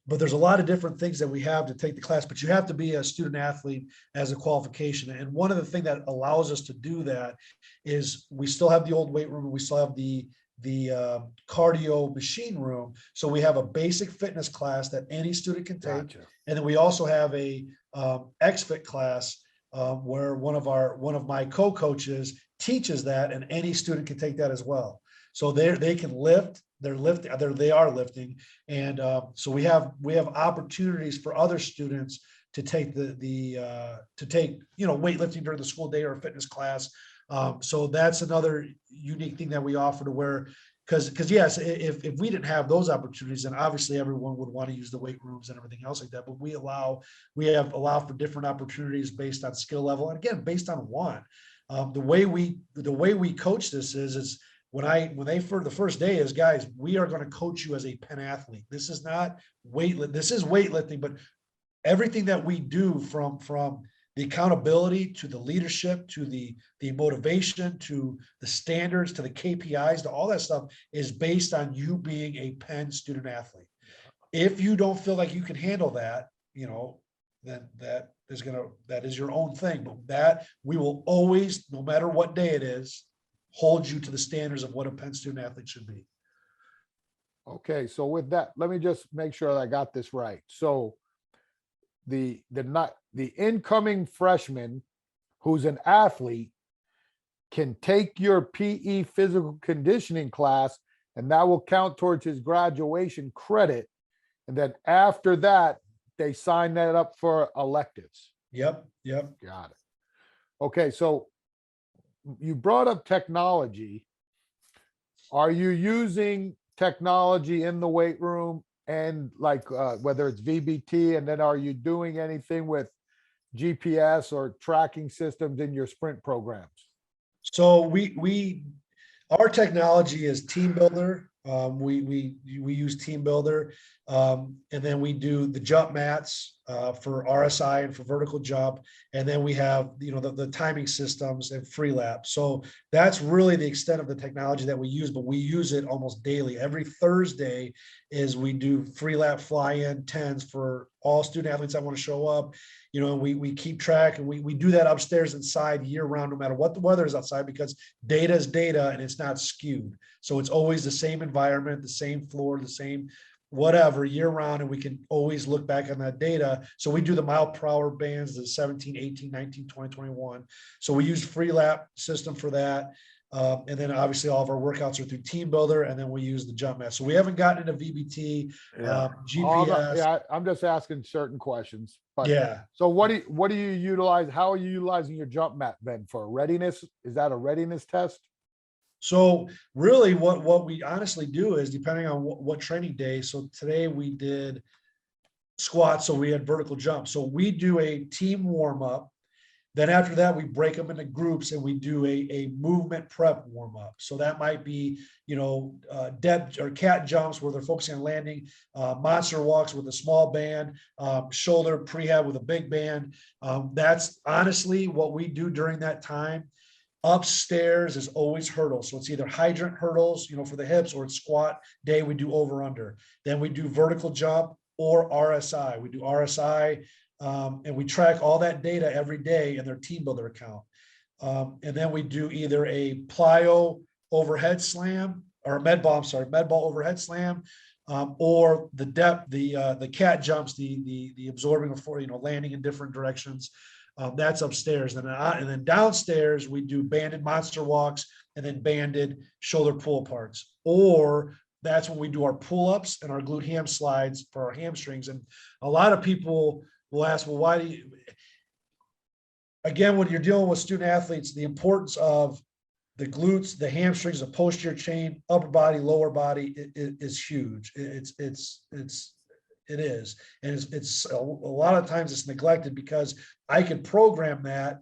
But there's a lot of different things that we have to take the class, but you have to be a student athlete as a qualification. And one of the things that allows us to do that is we still have the old weight room, and we still have the cardio machine room. So we have a basic fitness class that any student can take. Gotcha. And then we also have a XFIT class where one of my co-coaches teaches that, and any student can take that as well. So they can lift. They are lifting, and so we have opportunities for other students to take weightlifting during the school day or a fitness class. So that's another unique thing that we offer, to where, because yes, if we didn't have those opportunities, then obviously everyone would want to use the weight rooms and everything else like that. But we allow for different opportunities based on skill level, and again based on want. The way we coach this is for the first day is, guys, we are going to coach you as a Penn athlete. This is not this is weightlifting, but everything that we do from the accountability to the leadership to the motivation to the standards to the KPIs to all that stuff is based on you being a Penn student athlete. If you don't feel like you can handle that, then that is your own thing. But that we will always, no matter what day it is, hold you to the standards of what a Penn student athlete should be. Okay, so with that, let me just make sure that I got this right. So the incoming freshman who's an athlete, can take your PE physical conditioning class, and that will count towards his graduation credit. And then after that, they sign that up for electives. Yep. Got it. Okay, so you brought up technology. Are you using technology in the weight room, and like whether it's VBT, and then are you doing anything with GPS or tracking systems in your sprint programs? So our technology is Team Builder. We use Team Builder, and then we do the jump mats for RSI and for vertical jump, and then we have the timing systems and free lap. So that's really the extent of the technology that we use, but we use it almost daily. Every Thursday is we do free lap fly-in 10s for all student athletes that want to show up. We keep track, and we do that upstairs inside year round, no matter what the weather is outside, because data is data and it's not skewed. So it's always the same environment, the same floor, the same whatever year round, and we can always look back on that data. So we do the mile per hour bands, the 17, 18, 19, 20, 21. So we use free lap system for that. And then obviously all of our workouts are through Team Builder, and then we use the jump mat. So we haven't gotten into VBT, GPS. I'm just asking certain questions. But Yeah. so what do you utilize? How are you utilizing your jump mat then for readiness? Is that a readiness test? So really what we honestly do is, depending on what training day. So today we did squats, so we had vertical jump. So we do a team warm up. Then after that, we break them into groups and we do a movement prep warm up. So that might be, depth or cat jumps where they're focusing on landing, monster walks with a small band, shoulder prehab with a big band. That's honestly what we do during that time. Upstairs is always hurdles. So it's either hydrant hurdles, for the hips, or it's squat day. We do over under. Then we do vertical jump or RSI. We do RSI. And we track all that data every day in their Team Builder account. And then we do either a plyo overhead slam or a med ball overhead slam, or the depth, the cat jumps, the absorbing before, landing in different directions. That's upstairs. And then downstairs, we do banded monster walks and then banded shoulder pull aparts. Or that's when we do our pull-ups and our glute ham slides for our hamstrings. And a lot of people will ask, well, why do you, again, when you're dealing with student athletes, the importance of the glutes, the hamstrings, the posterior chain, upper body, lower body is huge. It is. And it's a lot of times it's neglected, because I can program that,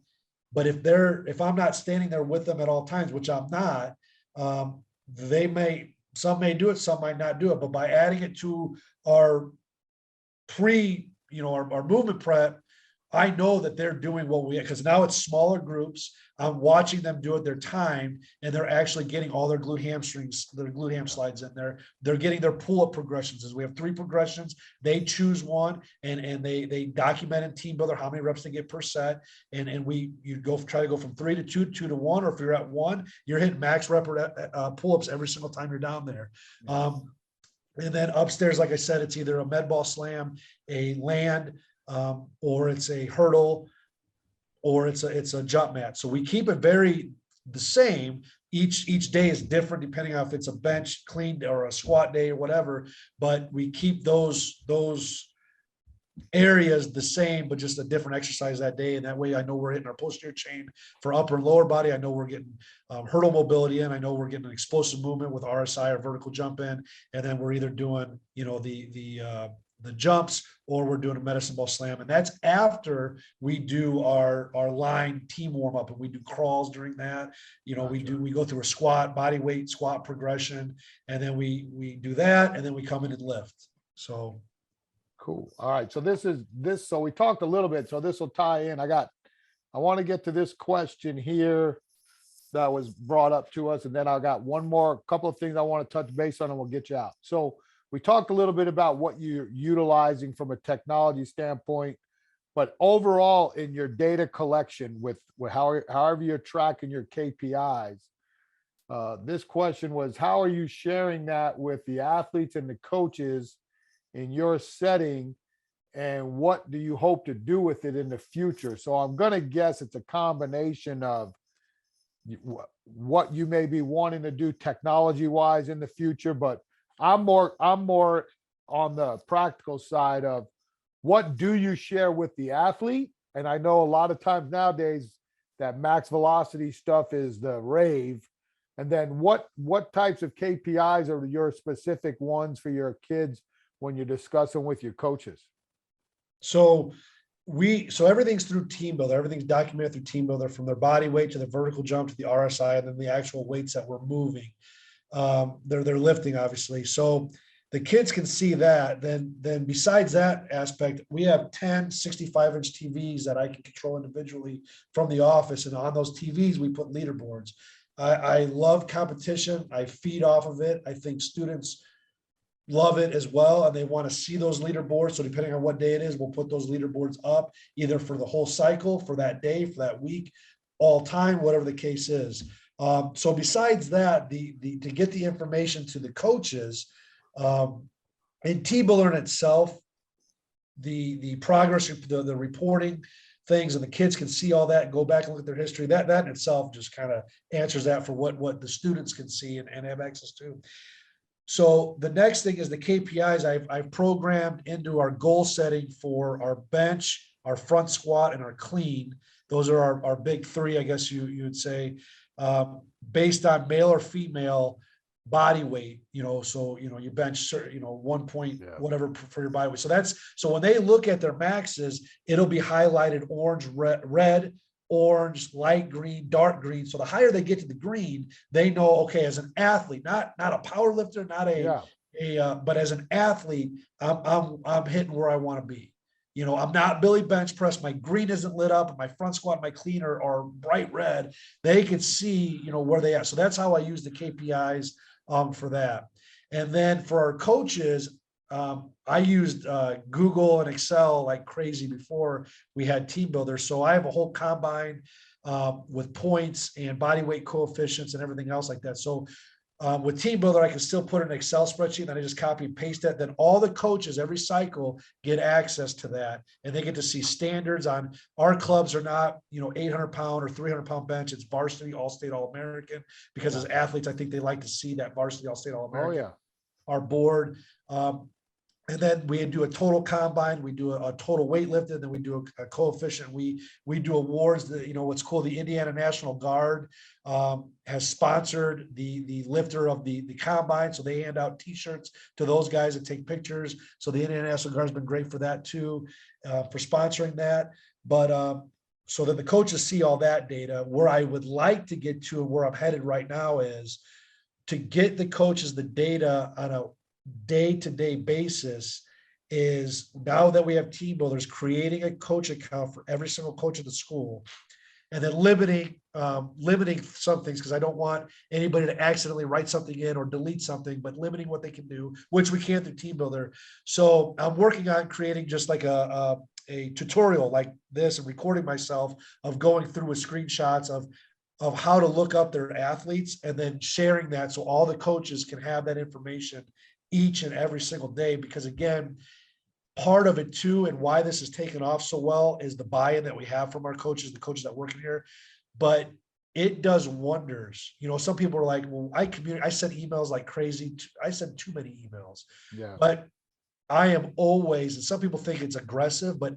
but if I'm not standing there with them at all times, which I'm not, some may do it, some might not do it. But by adding it to our our movement prep, I know that they're doing because now it's smaller groups. I'm watching them do it their time, and they're actually getting all their glute hamstrings, their glute ham slides in there. They're getting their pull-up progressions. As we have 3 progressions, they choose one, and they document in Team Builder how many reps they get per set. And you try to go from 3 to 2, 2 to 1, or if you're at 1, you're hitting max rep pull-ups every single time you're down there. And then upstairs, like I said, it's either a med ball slam, a land, or it's a hurdle, or it's a jump mat. So we keep it the same. Each day is different depending on if it's a bench clean or a squat day or whatever. But we keep those areas the same, but just a different exercise that day. And that way I know we're hitting our posterior chain for upper and lower body. I know we're getting hurdle mobility in. I know we're getting an explosive movement with RSI or vertical jump in. And then we're either doing, the jumps, or we're doing a medicine ball slam. And that's after we do our line team warm up, and we do crawls during that. We go through a squat, body weight squat progression, and then we do that, and then we come in and lift. So cool. All right. So so we talked a little bit, so this will tie in. I want to get to this question here that was brought up to us, and then I got couple of things I want to touch base on, and we'll get you out. So we talked a little bit about what you're utilizing from a technology standpoint, but overall in your data collection with however you're tracking your KPIs, this question was, how are you sharing that with the athletes and the coaches in your setting, and what do you hope to do with it in the future? So I'm going to guess it's a combination of what you may be wanting to do technology wise in the future, but I'm more on the practical side of what do you share with the athlete? And I know a lot of times nowadays that max velocity stuff is the rave. And then what types of KPIs are your specific ones for your kids when you're discussing with your coaches? So so everything's through Team Builder. Everything's documented through Team Builder, from their body weight to the vertical jump to the RSI, and then the actual weights that we're moving. They're lifting, obviously. So the kids can see that. Then besides that aspect, we have 10 65-inch TVs that I can control individually from the office. And on those TVs, we put leaderboards. I love competition. I feed off of it. I think students love it as well, and they want to see those leaderboards. So depending on what day it is, we'll put those leaderboards up either for the whole cycle, for that day, for that week, all time, whatever the case is. So besides that, to get the information to the coaches, in T-Builder in itself, the progress, the reporting things, and the kids can see all that and go back and look at their history. That in itself just kind of answers that for what the students can see and have access to. So the next thing is the KPIs I've programmed into our goal setting for our bench, our front squat, and our clean. Those are our big three, I guess you would say, based on male or female body weight. So you bench 1 point whatever for your body weight. So when they look at their maxes, it'll be highlighted orange, red, orange, light green, dark green. So the higher they get to the green, they know, okay, as an athlete, not a power lifter, not but as an athlete, I'm hitting where I want to be. I'm not Billy bench press. My green isn't lit up, and my front squat, my clean are bright red. They can see, where they are. So that's how I use the KPIs for that. And then for our coaches, I used Google and Excel like crazy before we had Team Builder. So I have a whole combine with points and body weight coefficients and everything else like that. So with Team Builder, I can still put an Excel spreadsheet, and I just copy and paste that. Then all the coaches every cycle get access to that, and they get to see standards on our clubs are not, 800-pound or 300-pound bench. It's varsity, all-state, all-American, because as athletes, I think they like to see that varsity, all-state, all-American. Oh, yeah. Our board. And then we do a total combine, we do a total weightlifting, and then we do a coefficient. We do awards. What's cool, the Indiana National Guard has sponsored the lifter of the combine, so they hand out T-shirts to those guys that take pictures. So the Indiana National Guard has been great for that too, for sponsoring that. But so that the coaches see all that data. Where I would like to get to, and where I'm headed right now, is to get the coaches the data on a day-to-day basis. Is now that we have Team Builders, creating a coach account for every single coach at the school, and then limiting some things, because I don't want anybody to accidentally write something in or delete something, but limiting what they can do, which we can through Team Builder. So I'm working on creating just like a tutorial like this, and recording myself of going through with screenshots of how to look up their athletes, and then sharing that so all the coaches can have that information each and every single day. Because again, part of it too, and why this has taken off so well, is the buy-in that we have from our coaches, the coaches that work in here. But it does wonders. Some people are like, well, I send emails like crazy. I send too many emails. Yeah. But I am always, and some people think it's aggressive, but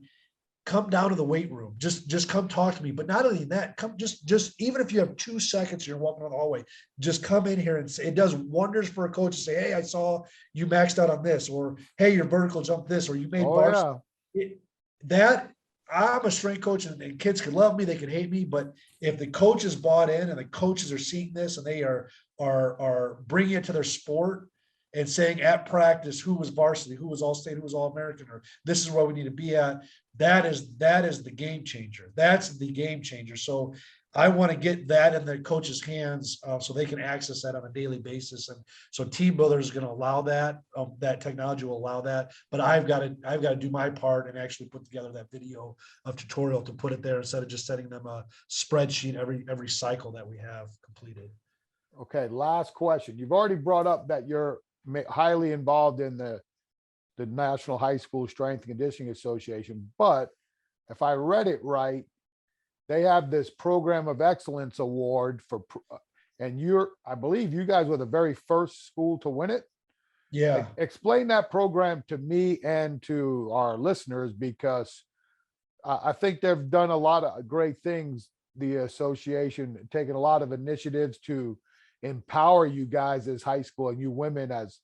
come down to the weight room. Just come talk to me. But not only that, come just even if you have 2 seconds, you're walking down the hallway, just come in here and say, it does wonders for a coach to say, hey, I saw you maxed out on this, or hey, your vertical jump this, or you made bars. That I'm a strength coach, and kids can love me, they can hate me, but if the coaches bought in and the coaches are seeing this, and they are bringing it to their sport, and saying at practice who was varsity, who was all-state, who was all-American, or this is where we need to be at. That is the game changer. That's the game changer. So I want to get that in the coaches' hands so they can access that on a daily basis. And so Team Builder is going to allow that. That technology will allow that. But I've got to do my part and actually put together that video of tutorial to put it there, instead of just sending them a spreadsheet every cycle that we have completed. Okay, last question. You've already brought up that you're highly involved in the National High School Strength and Conditioning Association, but if I read it right, they have this Program of Excellence Award and I believe you guys were the very first school to win it. Yeah. Explain that program to me and to our listeners, because I think they've done a lot of great things, the association, taking a lot of initiatives to empower you guys as high school and you women as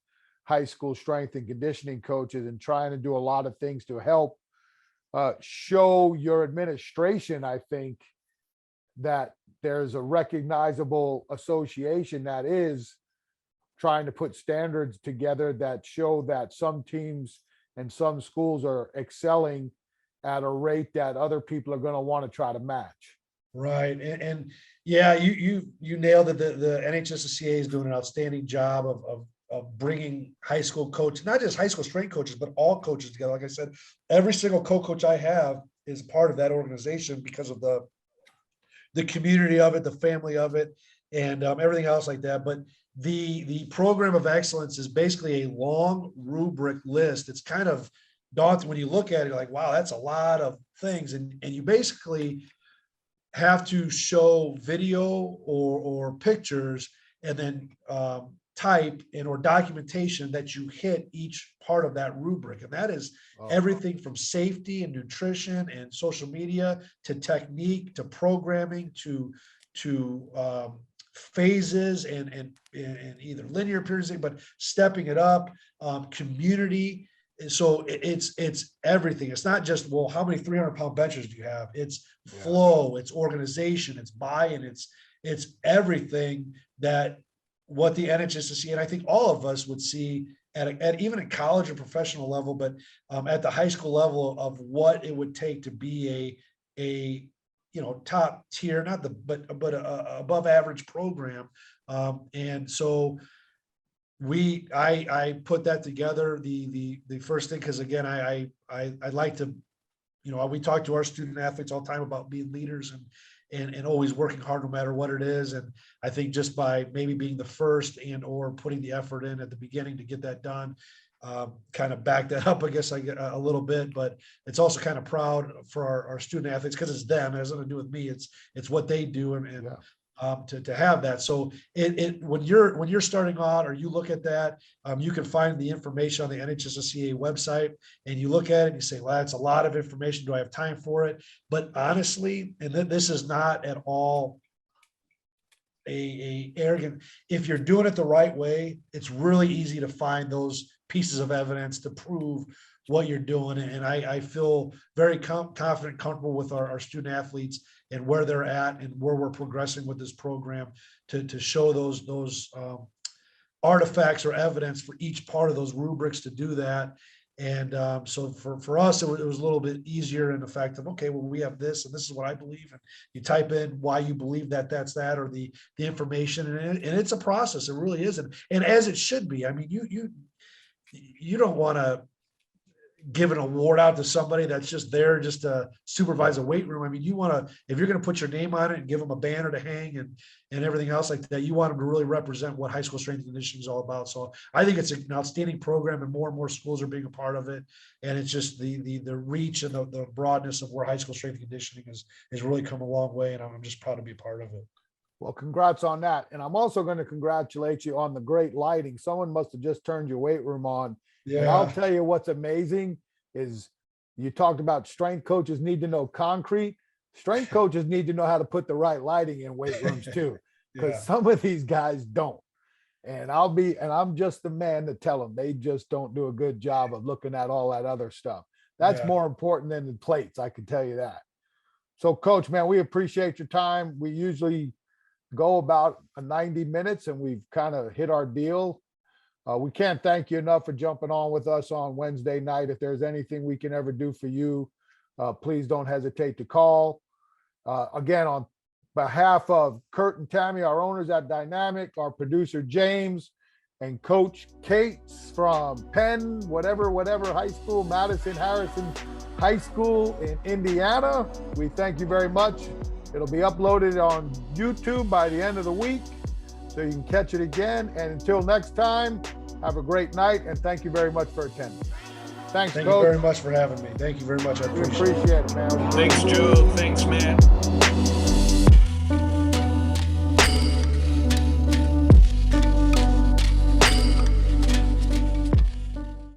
high school strength and conditioning coaches, and trying to do a lot of things to help show your administration, I think, that there's a recognizable association that is trying to put standards together that show that some teams and some schools are excelling at a rate that other people are going to want to try to match. Right. And yeah, you nailed it. The NHSCA is doing an outstanding job of bringing high school coaches, not just high school strength coaches, but all coaches together. Like I said, every single co-coach I have is part of that organization because of the community of it, the family of it, and everything else like that. But the Program of Excellence is basically a long rubric list. It's kind of daunting when you look at it, like, wow, that's a lot of things. And you basically have to show video or pictures, and then type and or documentation that you hit each part of that rubric. And that is everything from safety and nutrition and social media to technique to programming to phases and either linear periods, but stepping it up, community. And so it's everything. It's not just, well, how many 300-pound benchers do you have? It's flow, it's organization, it's buy-in, it's everything that what the NHSCA, and I think all of us would see at even at college or professional level, but at the high school level, of what it would take to be a top tier, but a above average program. And so I put that together. The first thing, because again, I like to, we talk to our student athletes all the time about being leaders and always working hard no matter what it is. And I think just by maybe being the first and or putting the effort in at the beginning to get that done, kind of back that up, I guess I get a little bit, but it's also kind of proud for our student athletes, because it's them. It has nothing to do with me. It's what they do. And to have that. So when you're starting on, or you look at that, you can find the information on the NHSCA website, and you look at it and you say, well, that's a lot of information. Do I have time for it? But honestly, and this is not at all a arrogant, if you're doing it the right way, it's really easy to find those pieces of evidence to prove what you're doing. And I feel very confident, comfortable with our student athletes and where they're at and where we're progressing with this program to show those artifacts or evidence for each part of those rubrics to do that. And so for us, it was a little bit easier in the fact of, okay, well, we have this, and this is what I believe. And you type in why you believe that's that, or the information. And it's a process. It really is. And as it should be. I mean, you don't want to give an award out to somebody that's just there just to supervise a weight room. I mean, you want to, if you're going to put your name on it and give them a banner to hang and everything else like that, you want them to really represent what high school strength and conditioning is all about. So I think it's an outstanding program, and more schools are being a part of it. And it's just the reach and the broadness of where high school strength and conditioning has really come a long way. And I'm just proud to be a part of it. Well, congrats on that. And I'm also going to congratulate you on the great lighting. Someone must have just turned your weight room on. Yeah. And I'll tell you what's amazing is you talked about strength coaches need to know concrete. Strength coaches need to know how to put the right lighting in weight rooms too, because some of these guys don't. And I'm just the man to tell them they just don't do a good job of looking at all that other stuff. That's more important than the plates. I can tell you that. So Coach, man, we appreciate your time. We usually go about 90 minutes and we've kind of hit our deal. We can't thank you enough for jumping on with us on Wednesday night. If there's anything we can ever do for you, please don't hesitate to call. Again, on behalf of Kurt and Tammy, our owners at Dynamic, our producer James, and Coach Cates from Penn, whatever high school, Madison Harrison High School in Indiana, we thank you very much. It'll be uploaded on YouTube by the end of the week, so you can catch it again. And until next time, have a great night, and thank you very much for attending. Thanks, Thank Coach. you very much for having me. Thank you very much. I appreciate it, man. Thanks, Joe. Thanks, man.